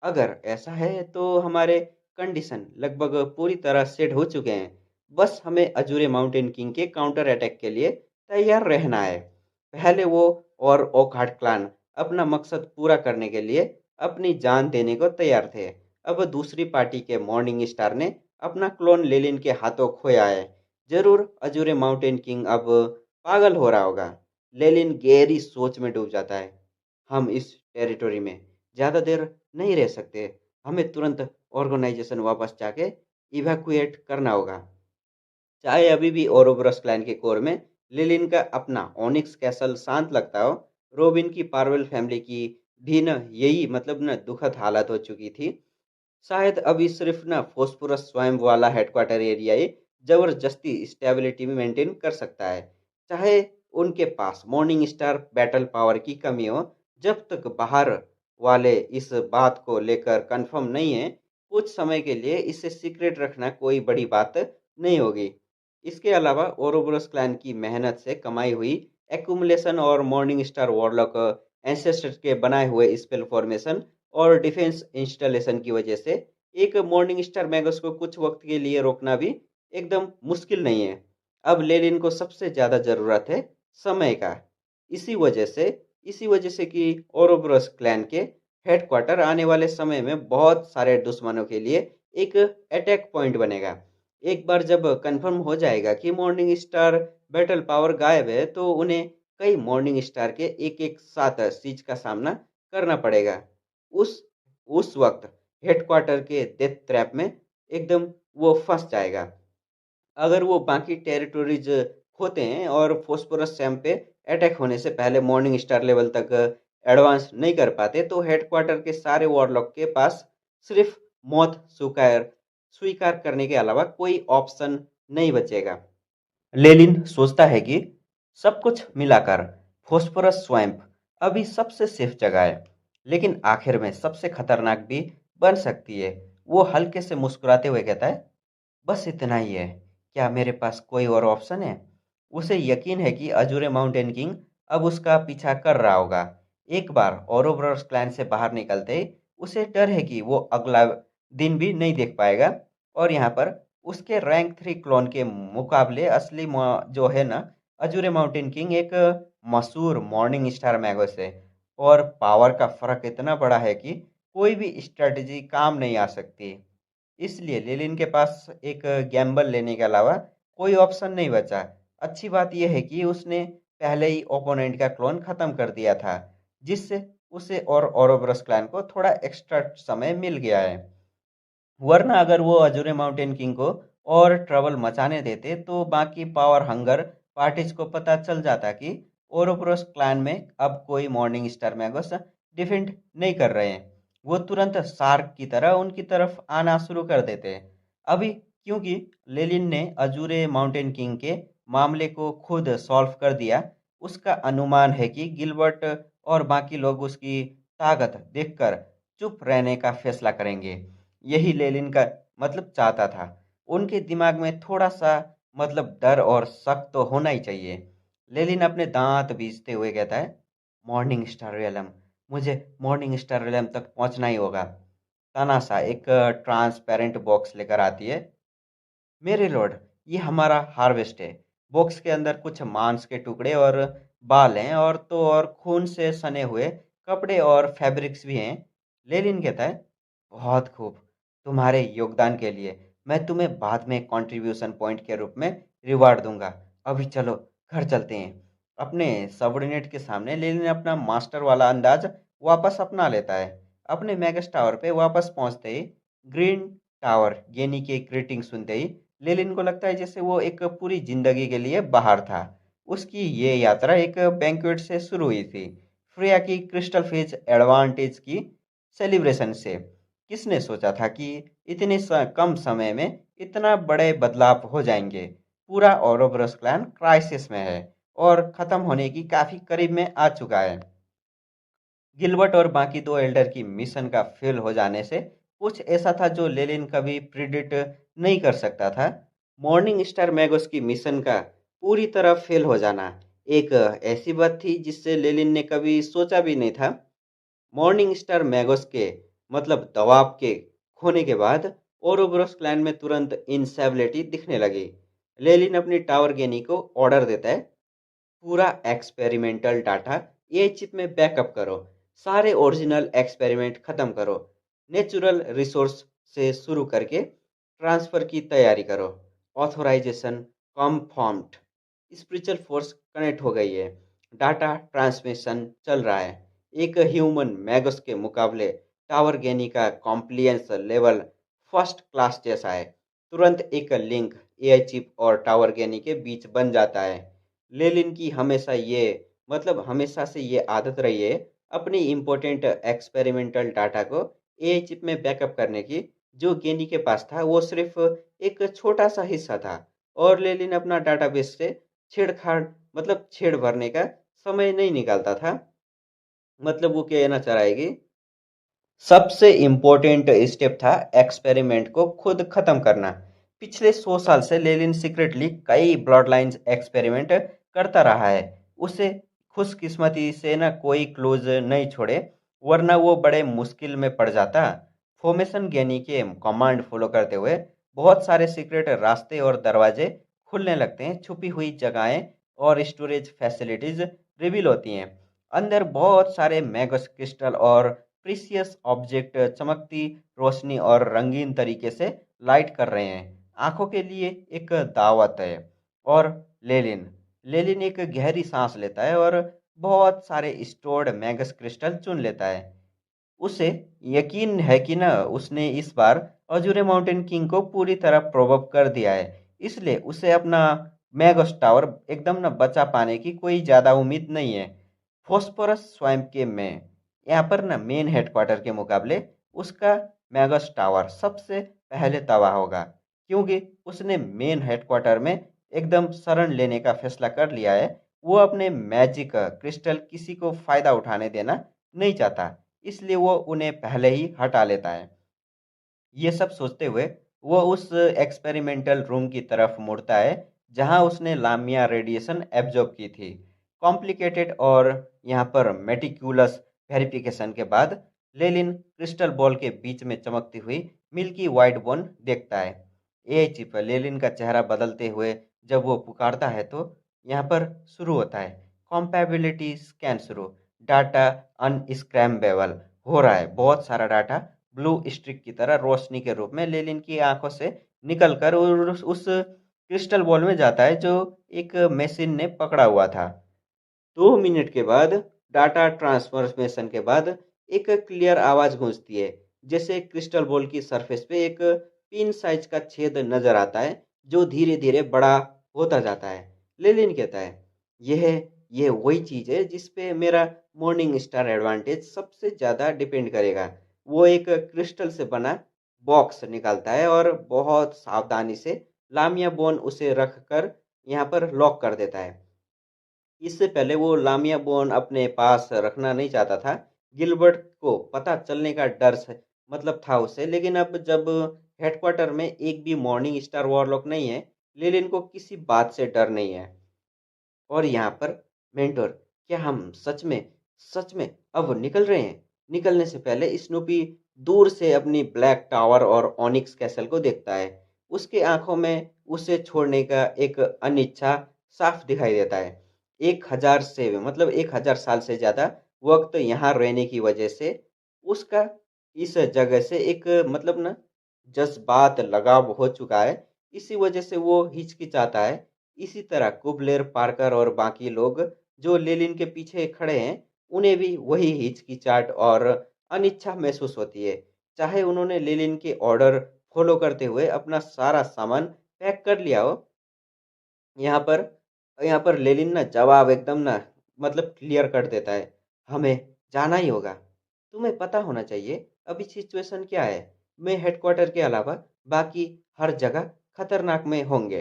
अगर ऐसा है तो हमारे कंडीशन लगभग पूरी तरह सेट हो चुके हैं। बस हमें अजूरे माउंटेन किंग के काउंटर अटैक के लिए तैयार रहना है। पहले वो और ओकहार्ट क्लान अपना मकसद पूरा करने के लिए अपनी जान देने को तैयार थे। अब दूसरी पार्टी के मॉर्निंग स्टार ने अपना क्लोन लेलिन के हाथों खोया है। जरूर अजूरे माउंटेन किंग अब पागल हो रहा होगा। लेलिन गहरी सोच में डूब जाता है। हम इस टेरिटोरी में ज़्यादा देर नहीं रह सकते। हमें तुरंत ऑर्गेनाइजेशन वापस जाके इवैक्यूएट करना होगा। चाहे अभी भी ओरोब्रस क्लैन के कोर में लिलिन का अपना ओनिक्स कैसल शांत लगता हो, रोबिन की पार्वेल फैमिली की भी न यही न दुखद हालत हो चुकी थी। शायद अभी सिर्फ ना फोस्फोरस स्वयं वाला हेडक्वार्टर एरिया ही जबरदस्ती स्टेबिलिटी में मेंटेन कर सकता है। चाहे उनके पास मॉर्निंग स्टार बैटल पावर की कमी हो, जब तक बाहर वाले इस बात को लेकर कंफर्म नहीं है, कुछ समय के लिए इसे सीक्रेट रखना कोई बड़ी बात नहीं होगी। इसके अलावा ओरोब्रोस क्लैन की मेहनत से कमाई हुई एक्यूमुलेशन और मॉर्निंग स्टार वॉरलॉक एंसेस्टर्स के बनाए हुए स्पेल फॉर्मेशन और डिफेंस इंस्टॉलेशन की वजह से एक मॉर्निंग स्टार मैगस को कुछ वक्त के लिए रोकना भी एकदम मुश्किल नहीं है। अब लेनिन को सबसे ज़्यादा ज़रूरत है समय का। इसी वजह से इसी वजह से कि ओरोब्रोस क्लैन के हेडक्वार्टर आने वाले समय में बहुत सारे दुश्मनों के लिए एक अटैक पॉइंट बनेगा। एक बार जब कंफर्म हो जाएगा कि मॉर्निंग स्टार बैटल पावर गायब है, तो उन्हें कई मॉर्निंग स्टार के एक एक साथ सीज का सामना करना पड़ेगा। उस उस वक्त हेडक्वार्टर के डेथ ट्रैप में एकदम वो फंस जाएगा। अगर वो बाकी टेरिटोरीज खोते हैं और फोस्फोरस सैम पे अटैक होने से पहले मॉर्निंग स्टार लेवल तक एडवांस नहीं कर पाते, तो हेडक्वार्टर के सारे वॉरलॉक के पास सिर्फ मौत स्वीकार स्वीकार करने के अलावा कोई ऑप्शन नहीं बचेगा। लेलिन सोचता है कि सब कुछ मिलाकर फोस्फोरस स्वैम्प अभी सबसे सेफ जगह है, लेकिन आखिर में सबसे खतरनाक भी बन सकती है। वो हल्के से मुस्कुराते हुए कहता है, बस इतना ही है। क्या मेरे पास कोई और ऑप्शन है? उसे यकीन है कि अजूरे माउंटेन किंग अब उसका पीछा कर रहा होगा। एक बार ओरोब्रोस क्लैन से बाहर निकलते ही उसे डर है कि वो अगला दिन भी नहीं देख पाएगा। और यहाँ पर उसके रैंक 3 क्लोन के मुकाबले असली जो है ना, अजूरे माउंटेन किंग एक मशहूर मॉर्निंग स्टार मैगस है। और पावर का फर्क इतना बड़ा है कि कोई भी स्ट्रेटजी काम नहीं आ सकती। इसलिए लिलिन के पास एक गैम्बल लेने के अलावा कोई ऑप्शन नहीं बचा। अच्छी बात यह है कि उसने पहले ही ओपोनेंट का क्लोन खत्म कर दिया था, जिससे उसे और ओरोब्रस क्लैन को थोड़ा एक्स्ट्रा समय मिल गया है। वरना अगर वो अजूरे माउंटेन किंग को और ट्रबल मचाने देते, तो बाकी पावर हंगर पार्टीज को पता चल जाता कि ओरोब्रोस क्लैन में अब कोई मॉर्निंग स्टार मैगस डिफेंड नहीं कर रहे हैं। वो तुरंत शार्क की तरह उनकी तरफ आना शुरू कर देते हैं। अभी क्योंकि लेलिन ने अजूरे माउंटेन किंग के मामले को खुद सॉल्व कर दिया, उसका अनुमान है कि गिलबर्ट और बाकी लोग उसकी ताकत देखकर चुप रहने का फैसला करेंगे। यही लेलिन का चाहता था। उनके दिमाग में थोड़ा सा डर और शक तो होना ही चाहिए। लेलिन अपने दांत बीजते हुए कहता है, मॉर्निंग स्टार रियलम, मुझे मॉर्निंग स्टार रियलम तक पहुंचना ही होगा। तानासा एक ट्रांसपेरेंट बॉक्स लेकर आती है। मेरे लॉर्ड, ये हमारा हार्वेस्ट है। बॉक्स के अंदर कुछ मांस के टुकड़े और बाल हैं, और तो और खून से सने हुए कपड़े और फैब्रिक्स भी हैं। लेनिन कहता है, बहुत खूब। तुम्हारे योगदान के लिए मैं तुम्हें बाद में कंट्रीब्यूशन पॉइंट के रूप में रिवार्ड दूंगा। अभी चलो घर चलते हैं। अपने सबऑर्डिनेट के सामने लेनिन अपना मास्टर वाला अंदाज वापस अपना लेता है। अपने मैगस टावर पे वापस पहुंचते ही ग्रीन टावर गेनी के ग्रीटिंग सुनते ही लेलिन को लगता है जैसे वो एक पूरी जिंदगी के लिए बाहर था। उसकी ये यात्रा एक बैंक्वेट से शुरू हुई थी, फ्रेया की क्रिस्टल फेज एडवांटेज की सेलिब्रेशन से। किसने सोचा था कि इतने कम समय में इतना बड़े बदलाव हो जाएंगे। पूरा ओरोब्रस क्लैन क्राइसिस में है और खत्म होने की काफी करीब में आ चुका है। गिलबर्ट और बाकी दो एल्डर की मिशन का फेल हो जाने से कुछ ऐसा था जो लेलिन कभी प्रिडिक्ट नहीं कर सकता था। मॉर्निंग स्टार मैगोस की मिशन का पूरी तरह फेल हो जाना एक ऐसी बात थी जिससे लेलिन ने कभी सोचा भी नहीं था। मॉर्निंग स्टार मैगोस के दबाव के खोने के बाद ओरोब्रोस क्लैन में तुरंत इंस्टेबिलिटी दिखने लगी। लेलिन अपनी टावर गेनी को ऑर्डर देता है, पूरा एक्सपेरिमेंटल डाटा ये चिप में बैकअप करो। सारे ओरिजिनल एक्सपेरिमेंट खत्म करो। नेचुरल रिसोर्स से शुरू करके ट्रांसफर की तैयारी करो। Authorization confirmed. Spiritual force connect हो गई है। डाटा ट्रांसमिशन चल रहा है। एक ह्यूमन मैगस के मुकाबले टावर गेनी का कॉम्प्लियंस लेवल फर्स्ट क्लास जैसा है। तुरंत एक लिंक एआई चिप और टावर गेनी के बीच बन जाता है। लेलिन की हमेशा से ये आदत रही है अपनी इम्पोर्टेंट एक्सपेरिमेंटल डाटा को एआई चिप में बैकअप करने की। जो गेनी के पास था वो सिर्फ एक छोटा सा हिस्सा था, और लेलिन अपना डाटाबेस से छेड़छाड़ छेड़ भरने का समय नहीं निकालता था। वो कहना चाह रहा है कि सबसे इम्पोर्टेंट स्टेप था एक्सपेरिमेंट को खुद खत्म करना। पिछले 100 साल से लेलिन सीक्रेटली कई ब्लड लाइन्स एक्सपेरिमेंट करता रहा है। उसे खुशकिस्मती से ना कोई क्लोज नहीं छोड़े, वरना वो बड़े मुश्किल में पड़ जाता। फॉर्मेशन गेनी के कमांड फॉलो करते हुए बहुत सारे सीक्रेट रास्ते और दरवाजे खुलने लगते हैं। छुपी हुई जगहें और स्टोरेज फैसिलिटीज रिवील होती हैं। अंदर बहुत सारे मैगस क्रिस्टल और प्रीसियस ऑब्जेक्ट चमकती रोशनी और रंगीन तरीके से लाइट कर रहे हैं। आंखों के लिए एक दावत है। और लेलिन लेलिन एक गहरी सांस लेता है और बहुत सारे स्टोर्ड मैगस क्रिस्टल चुन लेता है। उसे यकीन है कि ना उसने इस बार अजूरे माउंटेन किंग को पूरी तरह प्रोव अप कर दिया है। इसलिए उसे अपना मैगस टावर एकदम ना बचा पाने की कोई ज़्यादा उम्मीद नहीं है। फॉस्फोरस स्वैम्प के में यहाँ पर ना मेन हेडक्वार्टर के मुकाबले उसका मैगस टावर सबसे पहले तबाह होगा, क्योंकि उसने मेन हेडक्वार्टर में एकदम शरण लेने का फैसला कर लिया है। वो अपने मैजिक क्रिस्टल किसी को फायदा उठाने देना नहीं चाहता, इसलिए वो उन्हें पहले ही हटा लेता है। ये सब सोचते हुए वो उस एक्सपेरिमेंटल रूम की तरफ मुड़ता है जहां उसने लामिया रेडिएशन एब्जॉर्ब की थी। कॉम्प्लिकेटेड और यहाँ पर मेटिकुलस वेरिफिकेशन के बाद लेलिन क्रिस्टल बॉल के बीच में चमकती हुई मिल्की वाइट बोन देखता है। ए चिप लेलिन का चेहरा बदलते हुए जब वो पुकारता है तो यहाँ पर शुरू होता है कॉम्पैबिलिटी स्कैन शुरू। डाटा अनस्क्रैम्बेबल हो रहा है। बहुत सारा डाटा ब्लू स्ट्रिक की तरह रोशनी के रूप में लेलिन की आंखों से निकलकर उस क्रिस्टल बॉल में जाता है जो एक मशीन ने पकड़ा हुआ था। 2 मिनट के बाद डाटा ट्रांसफॉर्मेशन के बाद एक क्लियर आवाज गूंजती है, जैसे क्रिस्टल बॉल की सरफेस पे एक पिन साइज का छेद नजर आता है जो धीरे धीरे बड़ा होता जाता है। लेलिन कहता है, यह ये वही चीज़ है जिस पे मेरा मॉर्निंग स्टार एडवांटेज सबसे ज़्यादा डिपेंड करेगा। वो एक क्रिस्टल से बना बॉक्स निकालता है और बहुत सावधानी से लामिया बोन उसे रख कर यहाँ पर लॉक कर देता है। इससे पहले वो लामिया बोन अपने पास रखना नहीं चाहता था। गिलबर्ट को पता चलने का डर से मतलब था उसे, लेकिन अब जब हेडक्वार्टर में एक भी मॉर्निंग स्टार वॉरलॉक नहीं है, लिलिन को किसी बात से डर नहीं है। और यहाँ पर मेंटोर, क्या हम सच में अब निकल रहे हैं? निकलने से पहले स्नूपी दूर से अपनी ब्लैक टावर और ऑनिक्स कैसल को देखता है। उसके आंखों में उसे छोड़ने का एक अनिच्छा साफ दिखाई देता है। 1000 से मतलब 1000 साल से ज़्यादा वक्त यहाँ रहने की वजह से उसका इस जगह से एक मतलब ना जज़्बात लगाव हो चुका है। इसी वजह से वो हिचकिचाता है। इसी तरह कुबलेर, पार्कर और बाकी लोग जो लेनिन के पीछे खड़े हैं, उन्हें भी वही हिचकिचाहट और अनिच्छा महसूस होती है। चाहे उन्होंने लेनिन के ऑर्डर फॉलो करते हुए अपना सारा सामान पैक कर लिया हो, यहाँ पर यहाँ पर लेनिन ना जवाब एकदम ना मतलब क्लियर कर देता है। हमें जाना ही होगा। तुम्हें पता होना चाहिए अभी सिचुएशन क्या है। मैं हेडक्वार्टर के अलावा बाकी हर जगह खतरनाक में होंगे।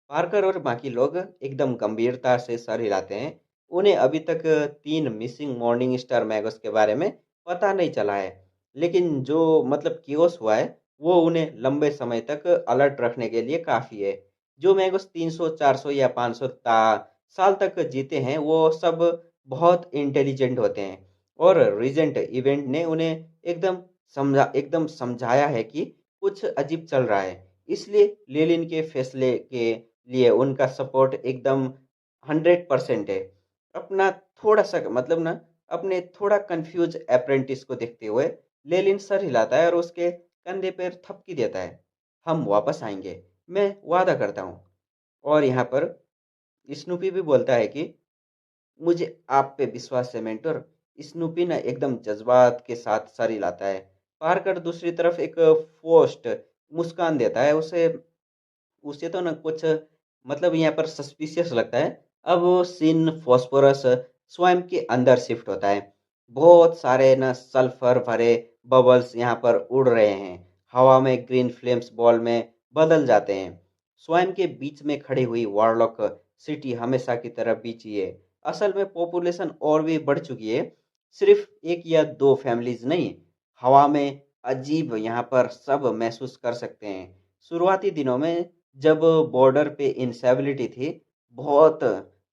पार्कर और बाकी लोग एकदम गंभीरता से सर हिलाते हैं। उन्हें अभी तक 3 मिसिंग मॉर्निंग स्टार मैगोस के बारे में पता नहीं चला है। लेकिन जो मतलब कियोस हुआ है, वो उन्हें लंबे समय तक अलर्ट रखने के लिए काफ़ी है। जो मैगोस 300, 400 या 500 साल तक जीते हैं, वो सब बहुत इंटेलिजेंट होते हैं। और रीसेंट इवेंट ने उन्हें एकदम समझाया है कि कुछ अजीब चल रहा है। इसलिए लेनिन के फैसले के लिए उनका सपोर्ट एकदम 100% है। अपना थोड़ा-सा मतलब ना अपने थोड़ा कन्फ्यूज़ अप्रेंटिस को देखते हुए लेनिन सर हिलाता है और उसके कंधे पर थपकी देता है। हम वापस आएँगे, मैं वादा करता हूँ। और यहाँ पर स्नूपी भी बोलता है कि मुझे आप पे विश्वास है मेंटर। स्नूपी ना एकदम जज्बात के साथ सर हिलाता है। पार्कर दूसरी तरफ एक फोर्स्ड मुस्कान देता है। उसे उसे तो ना कुछ मतलब यहाँ पर सस्पिशियस लगता है। अब वो सीन फास्फोरस स्वयं के अंदर शिफ्ट होता है। बहुत सारे ना सल्फर भरे बबल्स यहाँ पर उड़ रहे हैं। हवा में ग्रीन फ्लेम्स बॉल में बदल जाते हैं। स्वयं के बीच में खड़ी हुई वॉरलॉक सिटी हमेशा की तरह बीची है। असल में पॉपुलेशन और भी बढ़ चुकी है। सिर्फ एक या दो फैमिलीज नहीं, हवा में अजीब यहाँ पर सब महसूस कर सकते हैं। शुरुआती दिनों में जब बॉर्डर पे इंस्टेबिलिटी थी, बहुत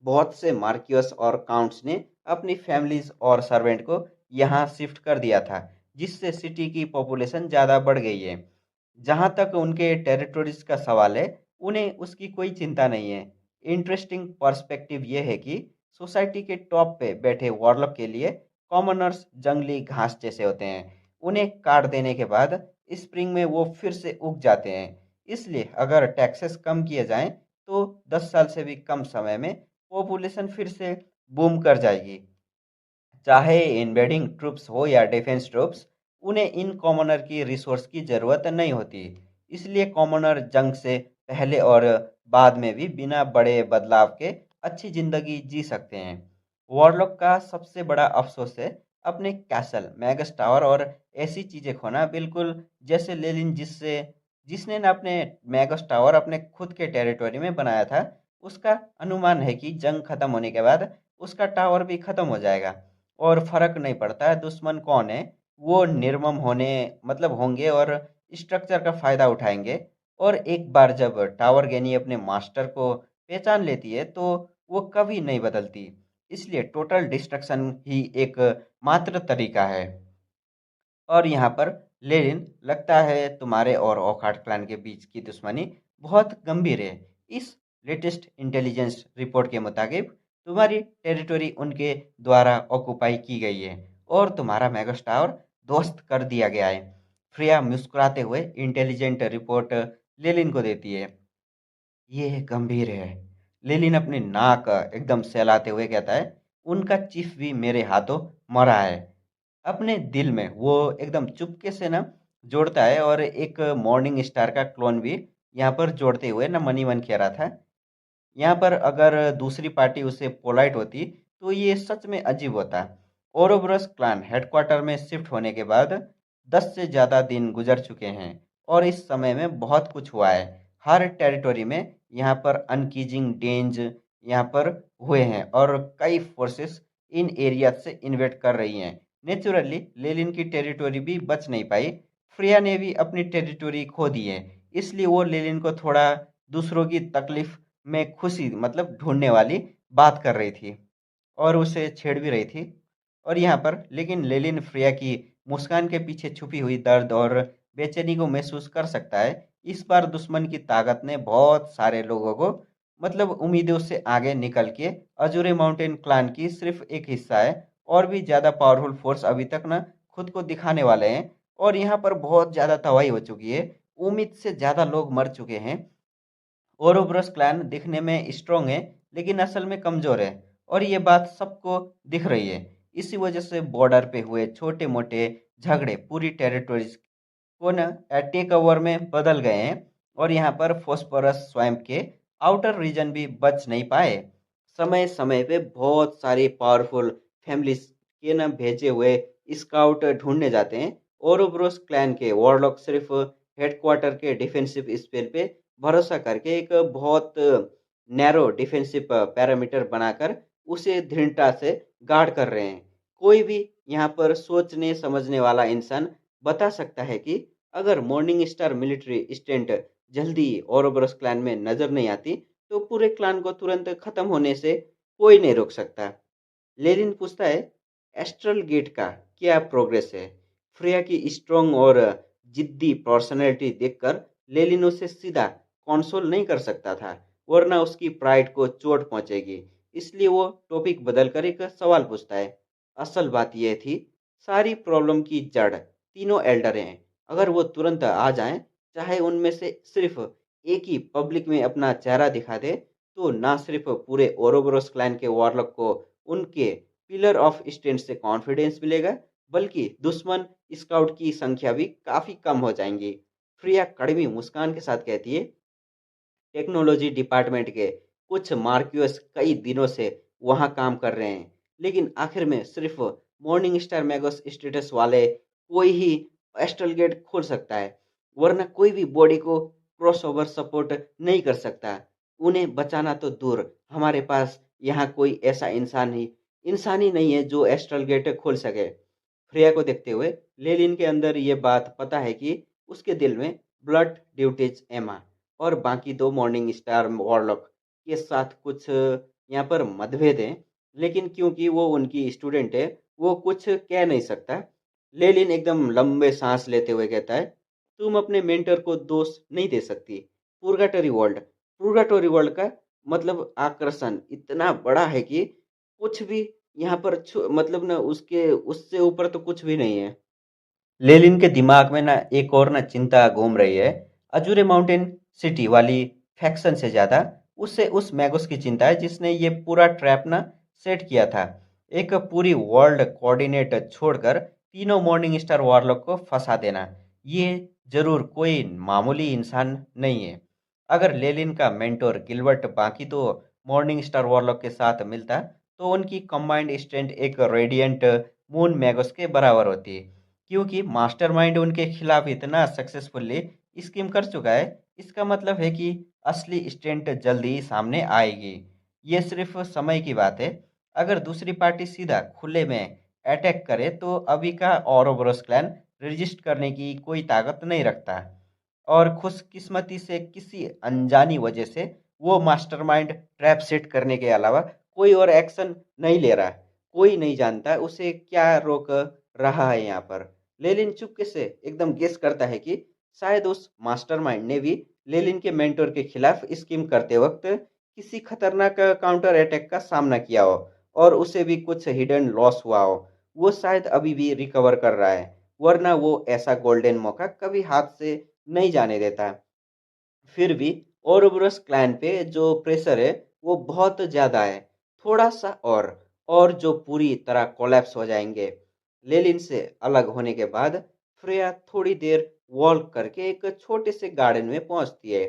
बहुत से मार्क्यूस और काउंट्स ने अपनी फैमिलीज और सर्वेंट को यहाँ शिफ्ट कर दिया था, जिससे सिटी की पॉपुलेशन ज़्यादा बढ़ गई है। जहाँ तक उनके टेरिटोरीज का सवाल है, उन्हें उसकी कोई चिंता नहीं है। इंटरेस्टिंग पर्सपेक्टिव ये है कि सोसाइटी के टॉप पे बैठे वॉरलॉक के लिए कॉमनर्स जंगली घास जैसे होते हैं। उन्हें काट देने के बाद स्प्रिंग में वो फिर से उग जाते हैं। इसलिए अगर टैक्सेस कम किए जाएं तो 10 साल से भी कम समय में पॉपुलेशन फिर से बूम कर जाएगी। चाहे इन्वेडिंग ट्रूप्स हो या डिफेंस ट्रूप्स, उन्हें इन कॉमनर की रिसोर्स की ज़रूरत नहीं होती। इसलिए कॉमनर जंग से पहले और बाद में भी बिना बड़े बदलाव के अच्छी ज़िंदगी जी सकते हैं। वॉरलॉक का सबसे बड़ा अफसोस है अपने कैसल, मैगस टावर और ऐसी चीज़ें खोना, बिल्कुल जैसे लेनिन जिसने ना अपने मैगस टावर अपने खुद के टेरिटोरी में बनाया था। उसका अनुमान है कि जंग खत्म होने के बाद उसका टावर भी खत्म हो जाएगा और फर्क नहीं पड़ता है दुश्मन कौन है। वो निर्मम होने मतलब होंगे और स्ट्रक्चर का फायदा उठाएंगे। और एक बार जब टावर गैनी अपने मास्टर को पहचान लेती है तो वो कभी नहीं बदलती। इसलिए टोटल डिस्ट्रक्शन ही एक मात्र तरीका है। और यहाँ पर लेनिन, लगता है तुम्हारे और ओकाट क्लैन के बीच की दुश्मनी बहुत गंभीर है। इस लेटेस्ट इंटेलिजेंस रिपोर्ट के मुताबिक तुम्हारी टेरिटोरी उनके द्वारा ऑक्युपाई की गई है और तुम्हारा मेगास टावर ध्वस्त कर दिया गया है। फ्रिया मुस्कुराते हुए इंटेलिजेंट रिपोर्ट लेनिन को देती है। ये गंभीर है। लेनिन अपनी नाक एकदम सहलाते हुए कहता है, उनका चीफ भी मेरे हाथों मरा है। अपने दिल में वो एकदम चुपके से ना जोड़ता है और एक मॉर्निंग स्टार का क्लोन भी यहाँ पर जोड़ते हुए ना मनी मन कह रहा था, यहाँ पर अगर दूसरी पार्टी उसे पोलाइट होती तो ये सच में अजीब होता। ओरोब्रस क्लान हेडक्वार्टर में शिफ्ट होने के बाद 10 से ज़्यादा दिन गुजर चुके हैं और इस समय में बहुत कुछ हुआ है। हर टेरिटोरी में यहाँ पर अनकीजिंग डेंज यहाँ पर हुए हैं और कई फोर्सेस इन एरिया से इन्वेट कर रही हैं। नेचुरली लेलिन की टेरिटोरी भी बच नहीं पाई। फ्रिया ने भी अपनी टेरिटोरी खो दी है, इसलिए वो लेलिन को थोड़ा दूसरों की तकलीफ में खुशी मतलब ढूंढने वाली बात कर रही थी और उसे छेड़ भी रही थी। और यहाँ पर लेकिन लेलिन फ्रिया की मुस्कान के पीछे छुपी हुई दर्द और बेचैनी को महसूस कर सकता है। इस बार दुश्मन की ताकत ने बहुत सारे लोगों को मतलब उम्मीदों से आगे निकल के अजूरे माउंटेन क्लान की सिर्फ एक हिस्सा है और भी ज़्यादा पावरफुल फोर्स अभी तक ना खुद को दिखाने वाले हैं। और यहाँ पर बहुत ज़्यादा तबाही हो चुकी है, उम्मीद से ज़्यादा लोग मर चुके हैं। ओरोब्रस क्लैन दिखने में स्ट्रोंग है लेकिन असल में कमजोर है और ये बात सबको दिख रही है। इसी वजह से बॉर्डर पे हुए छोटे मोटे झगड़े पूरी टेरिटोरीज को न टेक ओवर में बदल गए हैं और यहाँ पर फॉस्फोरस स्वैम्प के आउटर रीजन भी बच नहीं पाए। समय समय पे बहुत सारी पावरफुल फैमिलीज के न भेजे हुए स्काउट ढूंढने जाते हैं। ओरोब्रोस क्लैन के वॉरलॉक सिर्फ हेडक्वार्टर के डिफेंसिव स्पेल पे भरोसा करके एक बहुत नैरो डिफेंसिव पैरामीटर बनाकर उसे दृढ़ता से गार्ड कर रहे हैं। कोई भी यहाँ पर सोचने समझने वाला इंसान बता सकता है कि अगर मॉर्निंग स्टार मिलिट्री स्टेंट जल्दी ओरोब्रोस क्लैन में नजर नहीं आती तो पूरे क्लान को तुरंत खत्म होने से कोई नहीं रोक सकता। लेनिन पूछता है, एस्ट्रल गेट का क्या प्रोग्रेस है? फ्रेया की स्ट्रॉन्ग और जिद्दी पर्सनैलिटी देखकर लेनिन उसे सीधा कंसोल नहीं कर सकता था, वरना उसकी प्राइड को चोट पहुंचेगी। इसलिए वो टॉपिक बदलकर एक सवाल पूछता है। असल बात यह थी, सारी प्रॉब्लम की जड़ तीनों एल्डर हैं। अगर वो तुरंत आ जाएं, चाहे उनमें से सिर्फ एक ही पब्लिक में अपना चेहरा दिखा दे, तो ना सिर्फ पूरे ओरोबरोस क्लैन के वॉरलॉक को उनके पिलर ऑफ स्ट्रेंथ से कॉन्फिडेंस मिलेगा, बल्कि दुश्मन स्काउट की संख्या भी काफी कम हो जाएंगी। फ्रिया कड़वी मुस्कान के साथ कहती है, टेक्नोलॉजी डिपार्टमेंट के कुछ मार्क्यूस कई दिनों से वहां काम कर रहे हैं, लेकिन आखिर में सिर्फ मॉर्निंग स्टार मैगोस स्टेटस वाले कोई ही एस्ट्रल गेट खोल सकता है, वरना कोई भी बॉडी को क्रॉसओवर सपोर्ट नहीं कर सकता। उन्हें बचाना तो दूर, हमारे पास यहाँ कोई ऐसा इंसान ही नहीं है जो एस्ट्रल गेट खोल सके। फ्रेया को देखते हुए लेलिन के अंदर ये बात पता है कि उसके दिल में ब्लड ड्यूटीज एमा और बाकी दो मॉर्निंग स्टार वॉरलॉक के साथ कुछ यहाँ पर मतभेद हैं, लेकिन क्योंकि वो उनकी स्टूडेंट है वो कुछ कह नहीं सकता। लेलिन एकदम लंबे सांस लेते हुए कहता है, तुम अपने मेंटर को दोष नहीं दे सकती। पुर्गाटोरी वर्ल्ड का मतलब आकर्षण इतना बड़ा है कि कुछ भी यहाँ पर मतलब ना उसके उससे ऊपर तो कुछ भी नहीं है। लेलिन के दिमाग में ना एक और ना चिंता घूम रही है। अजूरे माउंटेन सिटी वाली फैक्शन से ज्यादा उससे उस मैगुस की चिंता है जिसने ये पूरा ट्रैप ना सेट किया था। एक पूरी वर्ल्ड कोऑर्डिनेट छोड़कर तीनों मॉर्निंग स्टार वॉरलॉक को फंसा देना, ये जरूर कोई मामूली इंसान नहीं है। अगर लेलिन का मेंटोर गिलबर्ट बाकी तो मॉर्निंग स्टार वॉरलॉक के साथ मिलता तो उनकी कंबाइंड स्ट्रेंथ एक रेडिएंट मून मैगस के बराबर होती, क्योंकि मास्टरमाइंड उनके खिलाफ इतना सक्सेसफुली स्कीम कर चुका है। इसका मतलब है कि असली स्टेंट जल्दी ही सामने आएगी। ये सिर्फ समय की बात है। अगर दूसरी पार्टी सीधा खुले में अटैक करे तो अभी का औरबरोस क्लैन रजिस्ट करने की कोई ताकत नहीं रखता और खुशकिस्मती से किसी अनजानी वजह से वो मास्टरमाइंड ट्रैप सेट करने के अलावा कोई और एक्शन नहीं ले रहा। कोई नहीं जानता उसे क्या रोक रहा है यहाँ पर। लेलिन चुपके से एकदम गेस करता है कि शायद उस मास्टरमाइंड ने भी लेलिन के मेंटोर के खिलाफ स्कीम करते वक्त किसी खतरनाक काउंटर अटैक का सामना किया हो और उसे भी कुछ हिडन लॉस हुआ हो। वो शायद अभी भी रिकवर कर रहा है, वरना वो ऐसा गोल्डन मौका कभी हाथ से नहीं जाने देता। फिर भी ओरोब्रस क्लैन पे जो प्रेशर है वो बहुत ज़्यादा है। थोड़ा सा और जो पूरी तरह कोलैप्स हो जाएंगे। लेलिन से अलग होने के बाद फ्रेया थोड़ी देर वॉक करके एक छोटे से गार्डन में पहुंचती है।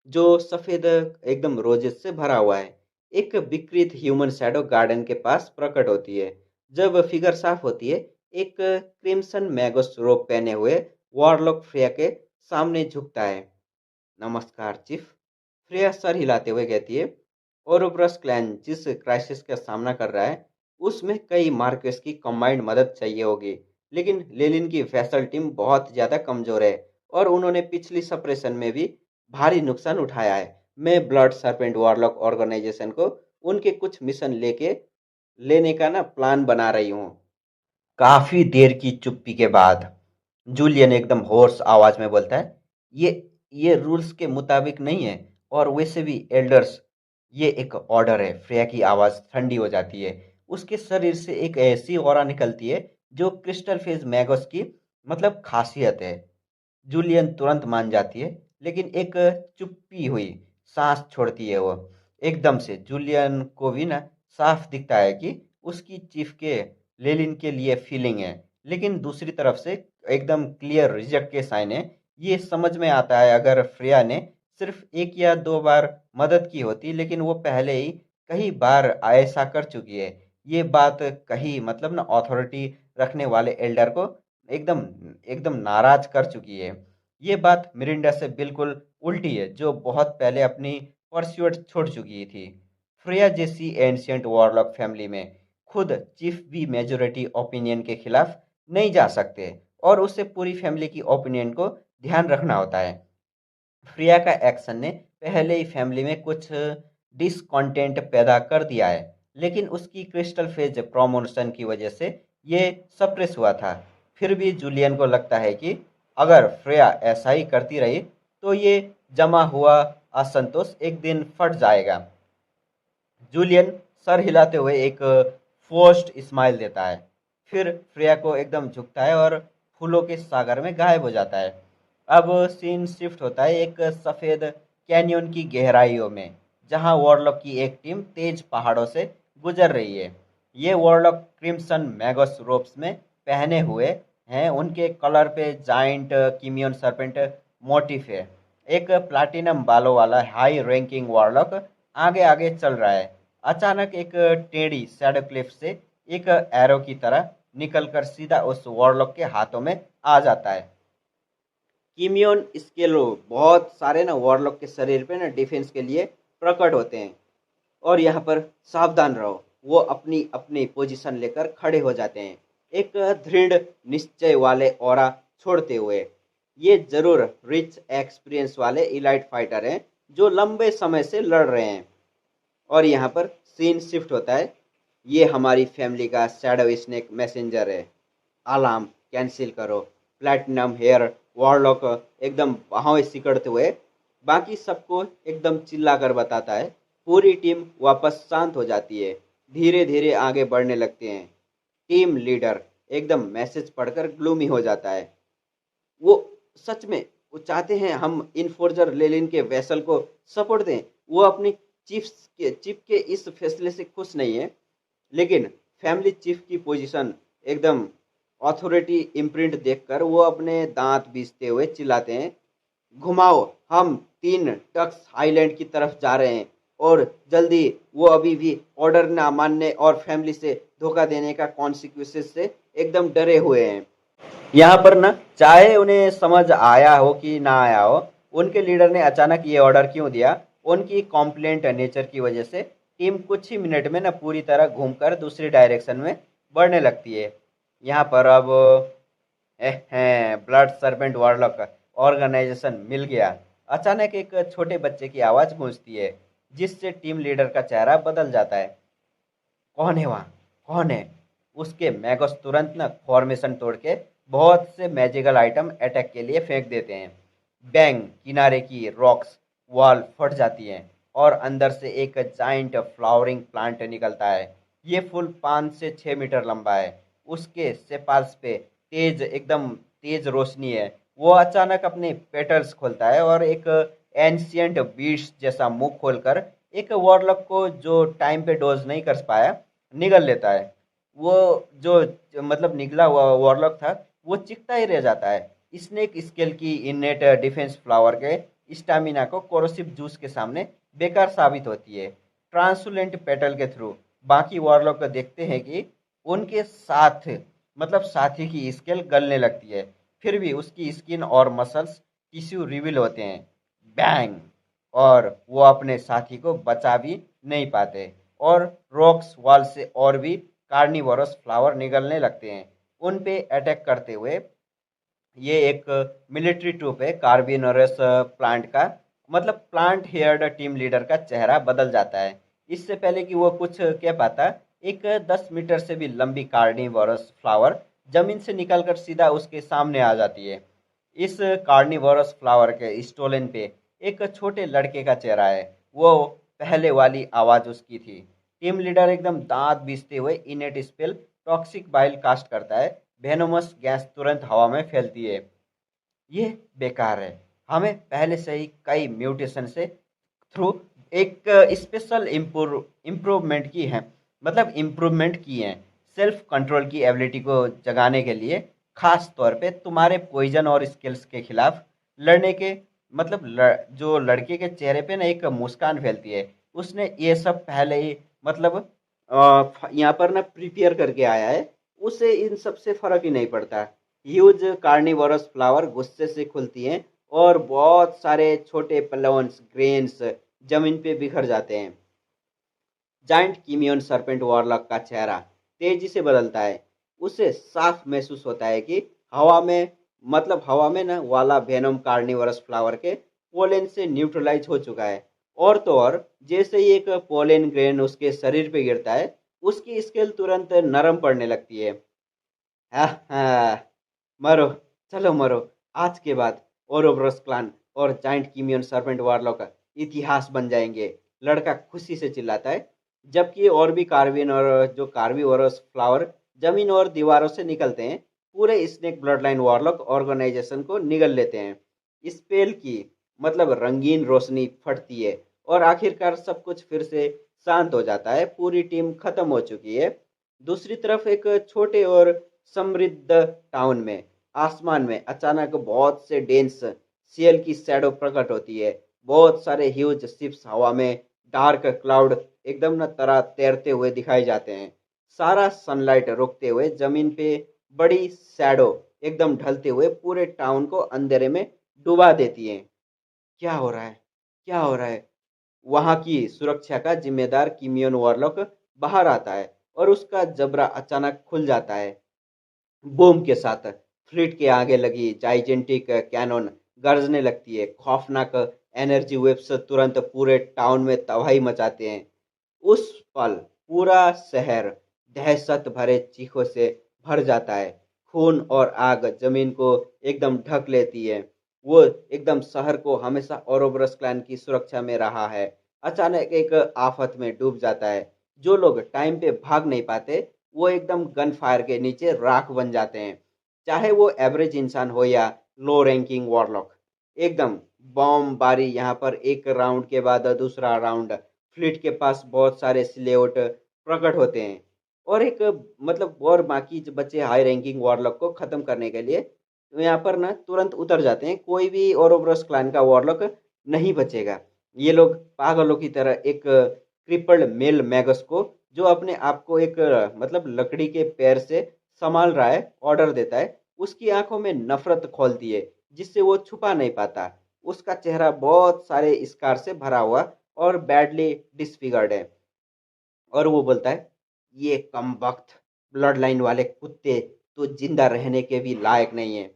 जो सफेद एकदम रोजेस से भरा हुआ है। एक विकृत ह्यूमन शैडो गार्डन के पास प्रकट होती है। जब फिगर साफ होती है, एक क्रिम्सन मैगोस रोब पहने हुए वॉरलॉक फ्रेया के सामने झुकता है। नमस्कार चीफ, फ्रेया सर हिलाते हुए कहती है। ओरोब्रस क्लैन जिस क्राइसिस का सामना कर रहा है, उसमें कई मार्क्वेस की कंबाइंड मदद चाहिए होगी, लेकिन लेलिन की वेसल टीम बहुत ज़्यादा कमज़ोर है और उन्होंने पिछली सप्रेशन में भी भारी नुकसान उठाया है। मैं ब्लड सर्पेंट वॉरलॉक ऑर्गेनाइजेशन को उनके कुछ मिशन लेने का ना प्लान बना रही हूँ। काफी देर की चुप्पी के बाद जूलियन एकदम होर्स आवाज में बोलता है, ये ये रूल्स के मुताबिक नहीं है, और वैसे भी एल्डर्स, ये एक ऑर्डर है। फ्रेया की आवाज ठंडी हो जाती है। उसके शरीर से एक ऐसी ऑरा निकलती है जो क्रिस्टल फेज मैगस की मतलब खासियत है। जूलियन तुरंत मान जाती है, लेकिन एक चुप्पी हुई सांस छोड़ती है वो। एकदम से जूलियन को भी ना साफ दिखता है कि उसकी चीफ के लेलिन के लिए फीलिंग है, लेकिन दूसरी तरफ से एकदम क्लियर रिजेक्ट के साइन है। ये समझ में आता है, अगर फ्रेया ने सिर्फ एक या दो बार मदद की होती, लेकिन वो पहले ही कई बार ऐसा कर चुकी है। ये बात कहीं मतलब ना अथॉरिटी रखने वाले एल्डर को एकदम एकदम नाराज कर चुकी है। ये बात मिरिंडा से बिल्कुल उल्टी है, जो बहुत पहले अपनी परस्यूट छोड़ चुकी थी। फ्रेया जैसी एंशियंट वॉरलॉक फैमिली में खुद चीफ भी मेजोरिटी ओपिनियन के खिलाफ नहीं जा सकते, और उसे पूरी फैमिली की ओपिनियन को ध्यान रखना होता है। फ्रिया का एक्शन ने पहले ही फैमिली में कुछ डिसकॉन्टेंट पैदा कर दिया है, लेकिन उसकी क्रिस्टल फेज प्रमोशन की वजह से ये सप्रेस हुआ था। फिर भी जूलियन को लगता है कि अगर फ्रेया ऐसा ही करती रही, तो ये जमा हुआ असंतोष एक दिन फट जाएगा। जूलियन सर हिलाते हुए एक फोर्स्ड स्माइल देता है, फिर फ्रेया को एकदम झुकता है और फूलों के सागर में गायब हो जाता है। अब सीन शिफ्ट होता है एक सफ़ेद कैनियन की गहराइयों में, जहां वॉरलॉक की एक टीम तेज पहाड़ों से गुजर रही है। ये वॉरलॉक क्रिम्सन मैगस रोप्स में पहने हुए हैं। उनके कलर पे जाइंट किमियन सर्पेंट मोटिफ है। एक प्लाटिनम बालों वाला हाई रैंकिंग वॉरलॉक आगे आगे चल रहा है। अचानक एक टेढ़ी शैडो क्लिफ से एक एरो की तरह निकलकर सीधा उस वॉरलॉक के हाथों में आ जाता है। कीमियोन स्केलो बहुत सारे ना वॉरलॉक के शरीर पे ना डिफेंस के लिए प्रकट होते हैं, और यहाँ पर सावधान रहो। वो अपनी अपनी पोजीशन लेकर खड़े हो जाते हैं, एक दृढ़ निश्चय वाले ऑरा छोड़ते हुए। ये जरूर रिच एक्सपीरियंस वाले इलाइट फाइटर हैं, जो लंबे समय से लड़ रहे हैं। और यहाँ पर सीन शिफ्ट होता है। ये हमारी फैमिली का शैडो स्नेक मैसेंजर है, अलार्म कैंसिल करो। प्लैटिनम हेयर वॉरलॉक एकदम बाहों सिकड़ते हुए बाकी सबको एकदम चिल्ला कर बताता है। पूरी टीम वापस शांत हो जाती है, धीरे धीरे आगे बढ़ने लगते हैं। टीम लीडर एकदम मैसेज पढ़कर ग्लूमी हो जाता है। वो सच में वो चाहते हैं हम इन फोर्जर लेलिन के वेसल को सपोर्ट दें। वो अपनी चीफ के इस फैसले से खुश नहीं है, लेकिन फैमिली चीफ की पोजीशन एकदम अथॉरिटी इम्प्रिंट देखकर वो अपने दांत बीसते हुए चिल्लाते हैं, घुमाओ, हम 3 टक्स आइलैंड की तरफ जा रहे हैं, और जल्दी। वो अभी भी ऑर्डर ना मानने और फैमिली से धोखा देने का कॉन्सिक्वेंसेस से एकदम डरे हुए हैं। यहाँ पर ना, चाहे उन्हें समझ आया हो कि ना आया हो, उनके लीडर ने अचानक ये ऑर्डर क्यों दिया, उनकी कॉम्प्लेंट नेचर की वजह से टीम कुछ ही मिनट में ना पूरी तरह घूमकर दूसरी डायरेक्शन में बढ़ने लगती है। यहाँ पर अब ब्लड सर्पेंट वॉरलॉक ऑर्गेनाइजेशन मिल गया। अचानक एक छोटे बच्चे की आवाज़ गूंजती है, जिससे टीम लीडर का चेहरा बदल जाता है। कौन है वहाँ, कौन है? उसके मैगोस तुरंत ना फॉर्मेशन तोड़ के बहुत से मैजिकल आइटम अटैक के लिए फेंक देते हैं। बैंग, किनारे की रॉक्स वॉल फट जाती हैं, और अंदर से एक जाइंट फ्लावरिंग प्लांट निकलता है। ये फूल 5 से 6 मीटर लंबा है। उसके सेपाल्स पे एकदम तेज रोशनी है। वो अचानक अपने पेटल्स खोलता है और एक एंशियंट बीस्ट जैसा मुंह खोलकर एक वॉरलॉक को जो टाइम पे डोज नहीं कर पाया निगल लेता है। वो जो मतलब निगला हुआ वॉरलॉक था, वो चिकता ही रह जाता है। स्नेक स्केल की इनेट डिफेंस फ्लावर के स्टामिना को कोरोसिव जूस के सामने बेकार साबित होती है। ट्रांसुलेंट पेटल के थ्रू बाकी वॉरलॉक को देखते हैं कि उनके साथ साथी की स्केल गलने लगती है, फिर भी उसकी स्किन और मसल्स टिश्यू रिवील होते हैं। बैंग! और वो अपने साथी को बचा भी नहीं पाते और रॉक्स वॉल से और भी कार्निवोरस फ्लावर निकलने लगते हैं उन पे अटैक करते हुए। ये एक मिलिट्री ट्रूप है कार्बिनोरस प्लांट का। प्लांट हेयर्ड टीम लीडर का चेहरा बदल जाता है। इससे पहले कि वो कुछ कह पाता, एक 10 मीटर से भी लंबी कार्निवोरस फ्लावर जमीन से निकलकर सीधा उसके सामने आ जाती है। इस कार्निवोरस फ्लावर के स्टोलन पे एक छोटे लड़के का चेहरा है। वो पहले वाली आवाज उसकी थी। टीम लीडर एकदम दांत बीसते हुए innate spell toxic bile cast करता है। वेनोमस गैस तुरंत हवा में फैलती है। ये बेकार है। हमें पहले से ही कई म्यूटेशन से थ्रू एक स्पेशल इम्प्रूवमेंट की है, इम्प्रूवमेंट की है सेल्फ कंट्रोल की एबिलिटी को जगाने के लिए, खास तौर पे तुम्हारे पॉइजन और स्किल्स के खिलाफ लड़ने के। जो लड़के के चेहरे पे ना एक मुस्कान फैलती है, उसने ये सब पहले ही यहाँ पर ना प्रिपेयर करके आया है। उसे इन सब से फर्क ही नहीं पड़ता। ह्यूज कार्निवोरस फ्लावर गुस्से से खुलती हैं और बहुत सारे छोटे प्लॉन्स ग्रेन्स जमीन पे बिखर जाते हैं। जाइंट कीमियन सर्पेंट वॉरलॉक का चेहरा तेजी से बदलता है। उसे साफ महसूस होता है कि हवा में ना वाला वेनम कार्निवरस फ्लावर के पोलेन से न्यूट्रलाइज हो चुका है। और तो और जैसे ही एक पोलेन ग्रेन उसके शरीर पे गिरता है, उसकी स्केल तुरंत नरम पड़ने लगती है। हाँ, मरो, चलो मरो। आज के बाद ओरोब्रोस क्लान और जाइंट कीमियन सर्पेंट वारलॉक का इतिहास बन जाएंगे, लड़का खुशी से चिल्लाता है। जबकि और भी कार्बिन और जो कार्बिवोरस फ्लावर जमीन और दीवारों से निकलते हैं, पूरे snake bloodline warlock organization को निगल लेते हैं। स्पेल की रंगीन रोशनी फटती है और आखिरकार सब कुछ फिर से शांत हो जाता है। पूरी टीम खत्म हो चुकी है। दूसरी तरफ एक छोटे और समृद्ध टाउन में आसमान में अचानक बहुत से डेंस सियल की शैडो प्रकट होती है। बहुत सारे ह्यूज शिप्स हवा में डार्क क्लाउड एकदम न तरह तैरते हुए दिखाई जाते हैं। सारा सनलाइट रुकते हुए जमीन पे बड़ी शैडो एकदम ढलते हुए पूरे टाउन को अंधेरे में डुबा देती है। क्या हो रहा है? क्या हो रहा है? वहां की सुरक्षा का जिम्मेदार किमियन वॉरलॉक बाहर आता है और उसका जबड़ा अचानक खुल जाता है। बूम के साथ फ्लीट के आगे लगी जाइजेंटिक कैनन गरजने लगती है। खौफनाक एनर्जी वेव्स तुरंत पूरे टाउन में तबाही मचाते हैं। उस पल पूरा शहर दहशत भरे चीखों से भर जाता है। खून और आग जमीन को एकदम ढक लेती है। वो एकदम शहर को हमेशा ओरोब्रस क्लैन की सुरक्षा में रहा है, अचानक एक आफत में डूब जाता है। जो लोग टाइम पे भाग नहीं पाते, वो एकदम गन फायर के नीचे राख बन जाते हैं, चाहे वो एवरेज इंसान हो या लो रैंकिंग वॉरलॉक। एकदम बॉम्ब बारी यहाँ पर एक राउंड के बाद दूसरा राउंड फ्लीट के पास बहुत सारे स्लेट प्रकट होते हैं और एक और बाकी जो बच्चे हाई रैंकिंग वॉरलॉक को खत्म करने के लिए यहाँ पर ना तुरंत उतर जाते हैं। कोई भी ओरोब्रस क्लैन का वॉरलॉक नहीं बचेगा। ये लोग पागलों की तरह एक क्रिपल्ड मेल मैगस को, जो अपने आप को एक लकड़ी के पैर से संभाल रहा है, ऑर्डर देता है। उसकी आंखों में नफरत खोलती है जिससे वो छुपा नहीं पाता। उसका चेहरा बहुत सारे स्कार से भरा हुआ और बैडली डिसफिगर्ड है और वो बोलता है, ये कम वक्त ब्लड लाइन वाले कुत्ते तो जिंदा रहने के भी लायक नहीं है।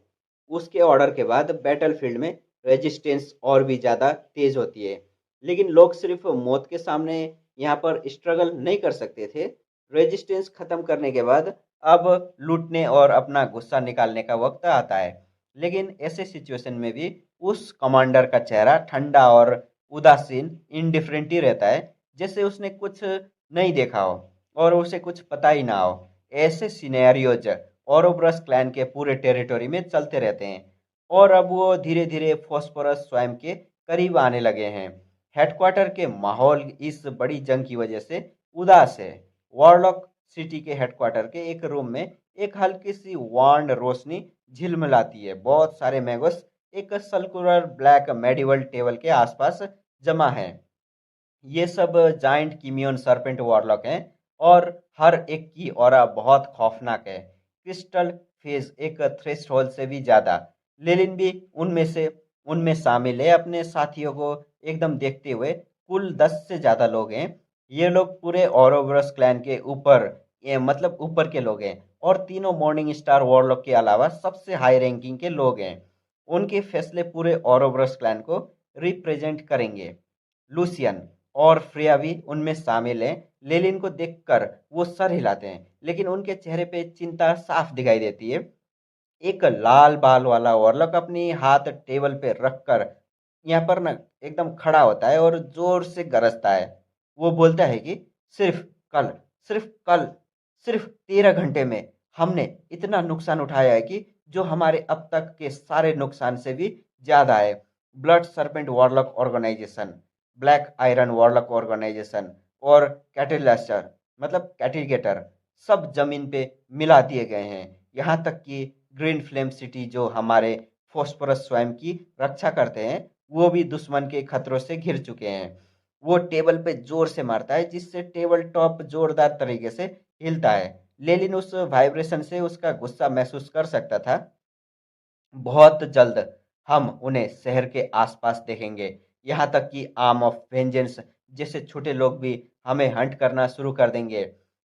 उसके ऑर्डर के बाद बैटलफील्ड में रेजिस्टेंस और भी ज़्यादा तेज होती है। लेकिन लोग सिर्फ मौत के सामने यहाँ पर स्ट्रगल नहीं कर सकते थे। रेजिस्टेंस खत्म करने के बाद अब लूटने और अपना गुस्सा निकालने का वक्त आता है। लेकिन ऐसे सिचुएशन में भी उस कमांडर का चेहरा ठंडा और उदासीन इंडिफरेंट ही रहता है, जैसे उसने कुछ नहीं देखा हो और उसे कुछ पता ही ना हो। ऐसे सिनेरियोज ओरोब्रस क्लैन के पूरे टेरिटोरी में चलते रहते हैं और अब वो धीरे धीरे फॉस्फोरस स्वयं के करीब आने लगे हैं। हेडक्वार्टर के माहौल इस बड़ी जंग की वजह से उदास है। वॉरलॉक सिटी के हेडक्वार्टर के एक रूम में एक हल्की सी वार्ड रोशनी झिलमिलाती है। बहुत सारे मैगोस एक सर्कुलर ब्लैक मेडिवल टेबल के आसपास जमा है। ये सब जाइंट किमियोन सर्पेंट वॉरलॉक हैं और हर एक की ऑरा बहुत खौफनाक है। क्रिस्टल फेज एक थ्रेशोल्ड से भी ज्यादा। लेलिन भी उनमें शामिल है। अपने साथियों को एकदम देखते हुए कुल 10 से ज्यादा लोग हैं। ये लोग पूरे ओरोबरस क्लैन के ऊपर, ये मतलब ऊपर के लोग हैं और तीनों मॉर्निंग स्टार वॉरलॉक के अलावा सबसे हाई रैंकिंग के लोग हैं। उनके फैसले पूरे ओरोबरस क्लैन को रिप्रेजेंट करेंगे। लूसियन और फ्रेया भी उनमें शामिल हैं। लेलिन को देखकर वो सर हिलाते हैं, लेकिन उनके चेहरे पे चिंता साफ दिखाई देती है। एक लाल बाल वाला वॉरलॉक अपनी हाथ टेबल पे रखकर यहाँ पर ना एकदम खड़ा होता है और जोर से गरजता है। वो बोलता है कि सिर्फ कल, सिर्फ कल, सिर्फ 13 घंटे में हमने इतना नुकसान उठाया है कि जो हमारे अब तक के सारे नुकसान से भी ज्यादा है। Blood serpent warlock organisation, black iron warlock organisation और कैटिलास्टर मतलब कैटिगेटर सब जमीन पे मिला दिए गए हैं। यहाँ तक कि ग्रीन फ्लेम सिटी जो हमारे फॉस्फोरस स्वयं की रक्षा करते हैं, वो भी दुश्मन के खतरों से घिर चुके हैं। वो टेबल पे जोर से मारता है जिससे टेबल टॉप जोरदार तरीके से हिलता है। लेलिन उस वाइब्रेशन से उसका गुस्सा महसूस कर सकता था। बहुत जल्द हम उन्हें शहर के आसपास देखेंगे। यहाँ तक कि आर्म ऑफ वेंजेंस जैसे छोटे लोग भी हमें हंट करना शुरू कर देंगे।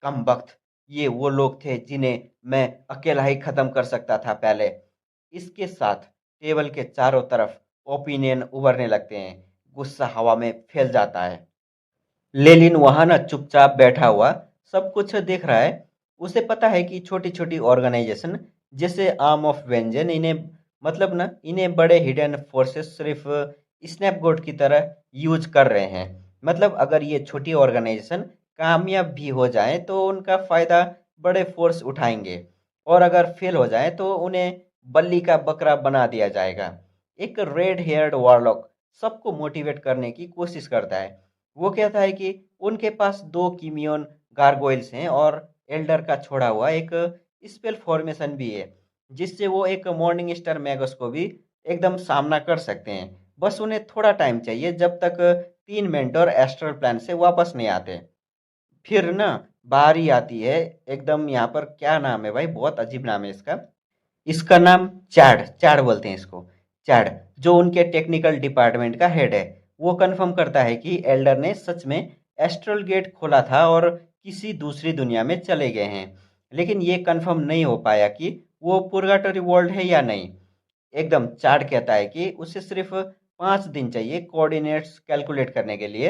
कम वक्त, ये वो लोग थे जिन्हें मैं अकेला ही खत्म कर सकता था पहले। इसके साथ टेबल के चारों तरफ ओपिनियन उभरने लगते हैं। गुस्सा हवा में फैल जाता है। लेलिन वहां ना चुपचाप बैठा हुआ सब कुछ देख रहा है। उसे पता है कि छोटी छोटी ऑर्गेनाइजेशन जैसे आर्म ऑफ वेंजन इन्हें मतलब ना इन्हें बड़े हिडन फोर्सेस सिर्फ स्नैपगोड की तरह यूज कर रहे हैं। मतलब अगर ये छोटी ऑर्गेनाइजेशन कामयाब भी हो जाए तो उनका फायदा बड़े फोर्स उठाएंगे, और अगर फेल हो जाए तो उन्हें बल्ली का बकरा बना दिया जाएगा। एक रेड हेयर्ड वॉरलॉक सबको मोटिवेट करने की कोशिश करता है। वो कहता है कि उनके पास दो कीमियोन गारगोइल्स हैं और एल्डर का छोड़ा हुआ एक स्पेल फॉर्मेशन भी है, जिससे वो एक मॉर्निंग स्टार मैगस को भी एकदम सामना कर सकते हैं। बस उन्हें थोड़ा टाइम चाहिए जब तक तीन मेंटोर एस्ट्रल प्लान से वापस नहीं आते। फिर ना बारी आती है एकदम, यहाँ पर क्या नाम है भाई, बहुत अजीब नाम है इसका। इसका नाम चैड, चैड बोलते हैं इसको। चैड जो उनके टेक्निकल डिपार्टमेंट का हेड है, वो कंफर्म करता है कि एल्डर ने सच में एस्ट्रल गेट खोला था और किसी दूसरी दुनिया में चले गए हैं। लेकिन ये कंफर्म नहीं हो पाया कि वो पुर्गाटोरी वर्ल्ड है या नहीं। एकदम चार्ड कहता है कि उसे सिर्फ 5 दिन चाहिए कोऑर्डिनेट्स कैलकुलेट करने के लिए।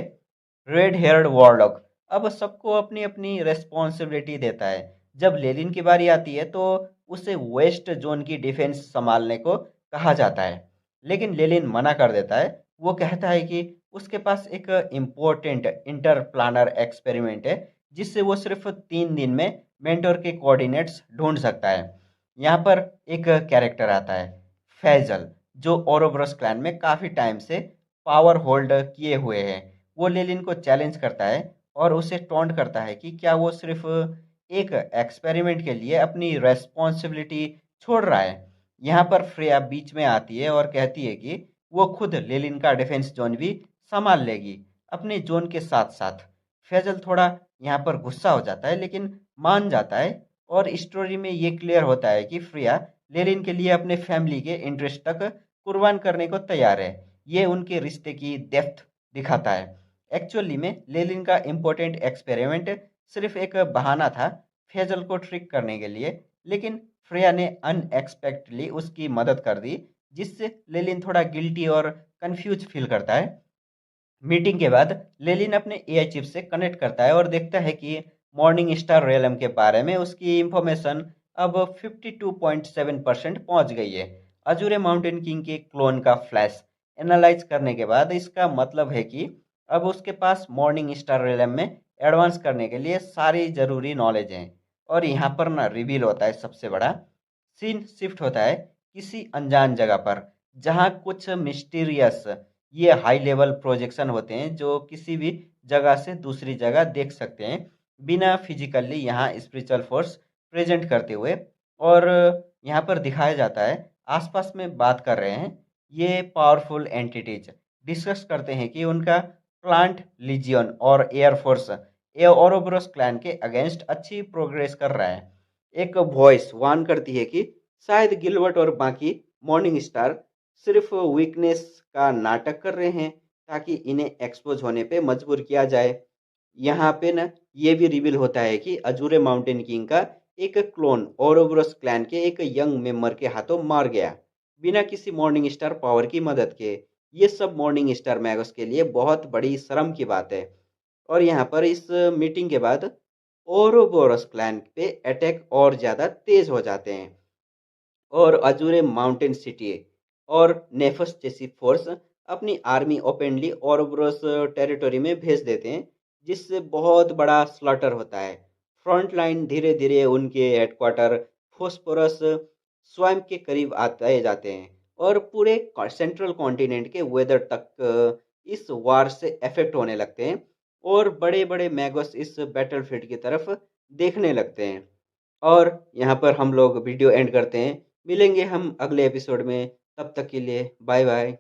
रेड हेयर्ड वॉरलॉक अब सबको अपनी अपनी रेस्पॉन्सिबिलिटी देता है। जब लेलिन की बारी आती है तो उसे वेस्ट जोन की डिफेंस संभालने को कहा जाता है, लेकिन लेलिन मना कर देता है। वो कहता है कि उसके पास एक इम्पोर्टेंट इंटर प्लानर एक्सपेरिमेंट है जिससे वो सिर्फ 3 दिन में मेंटोर के कोऑर्डिनेट्स ढूंढ सकता है। यहाँ पर एक कैरेक्टर आता है, फैजल, जो ओरोब्रस क्लैन में काफ़ी टाइम से पावर होल्ड किए हुए हैं। वो लेलिन को चैलेंज करता है और उसे टॉन्ट करता है कि क्या वो सिर्फ एक एक्सपेरिमेंट के लिए अपनी रेस्पॉन्सिबिलिटी छोड़ रहा है। यहाँ पर फ्रेया बीच में आती है और कहती है कि वो खुद लेलिन का डिफेंस जोन भी संभाल लेगी अपने जोन के साथ साथ। फैजल थोड़ा यहाँ पर गुस्सा हो जाता है लेकिन मान जाता है, और स्टोरी में ये क्लियर होता है कि फ्रेया लेलिन के लिए अपने फैमिली के इंटरेस्ट तक कुर्बान करने को तैयार है। ये उनके रिश्ते की डेप्थ दिखाता है। एक्चुअली में लेलिन का इम्पोर्टेंट एक्सपेरिमेंट सिर्फ एक बहाना था फेजल को ट्रिक करने के लिए, लेकिन फ्रेया ने अनएक्सपेक्टली उसकी मदद कर दी, जिससे लेलिन थोड़ा गिल्टी और कंफ्यूज फील करता है। मीटिंग के बाद लेलिन अपने एआई चिप से कनेक्ट करता है और देखता है कि मॉर्निंग स्टार रेलम के बारे में उसकी इंफॉर्मेशन अब 52.7% पहुंच गई है। अजूरे माउंटेन किंग के क्लोन का फ्लैश एनालाइज करने के बाद इसका मतलब है कि अब उसके पास मॉर्निंग स्टार रेलम में एडवांस करने के लिए सारी ज़रूरी नॉलेज है। और यहाँ पर ना रिवील होता है सबसे बड़ा सीन, शिफ्ट होता है किसी अनजान जगह पर जहाँ कुछ मिस्टीरियस ये हाई लेवल प्रोजेक्शन होते हैं जो किसी भी जगह से दूसरी जगह देख सकते हैं बिना फिजिकली यहाँ स्पिरिचुअल फोर्स प्रेजेंट करते हुए। और यहाँ पर दिखाया जाता है आसपास में बात कर रहे हैं ये पावरफुल एंटिटीज डिस्कस करते हैं कि उनका प्लांट लीजियन और एयरफोर्स ये ओरोबोरस क्लैन के अगेंस्ट अच्छी प्रोग्रेस कर रहा है। एक वॉइस वार्न करती है कि शायद गिलबर्ट और बाकी मॉर्निंग स्टार सिर्फ वीकनेस का नाटक कर रहे हैं ताकि इन्हें एक्सपोज होने पे मजबूर किया जाए। यहाँ पे ना ये भी रिवील होता है कि अजूरे माउंटेन किंग का एक क्लोन ओरोबोरस क्लैन के एक यंग मेंबर के हाथों मार गया बिना किसी मॉर्निंग स्टार पावर की मदद के। ये सब मॉर्निंग स्टार मैगस के लिए बहुत बड़ी शर्म की बात है। और यहाँ पर इस मीटिंग के बाद ओरोबोरस क्लैन पे अटैक और ज़्यादा तेज हो जाते हैं और अजूरे माउंटेन सिटी और नेफस जैसी फोर्स अपनी आर्मी ओपनली ओरोबोरस टेरिटोरी में भेज देते हैं, जिससे बहुत बड़ा स्लॉटर होता है। फ्रंट लाइन धीरे धीरे उनके हेडक्वार्टर फोस्फोरस स्वयं के करीब आते जाते हैं और पूरे सेंट्रल कॉन्टिनेंट के वेदर तक इस वार से अफेक्ट होने लगते हैं और बड़े बड़े मैगोस इस बैटलफील्ड की तरफ देखने लगते हैं। और यहाँ पर हम लोग वीडियो एंड करते हैं। मिलेंगे हम अगले एपिसोड में, तब तक के लिए बाय बाय।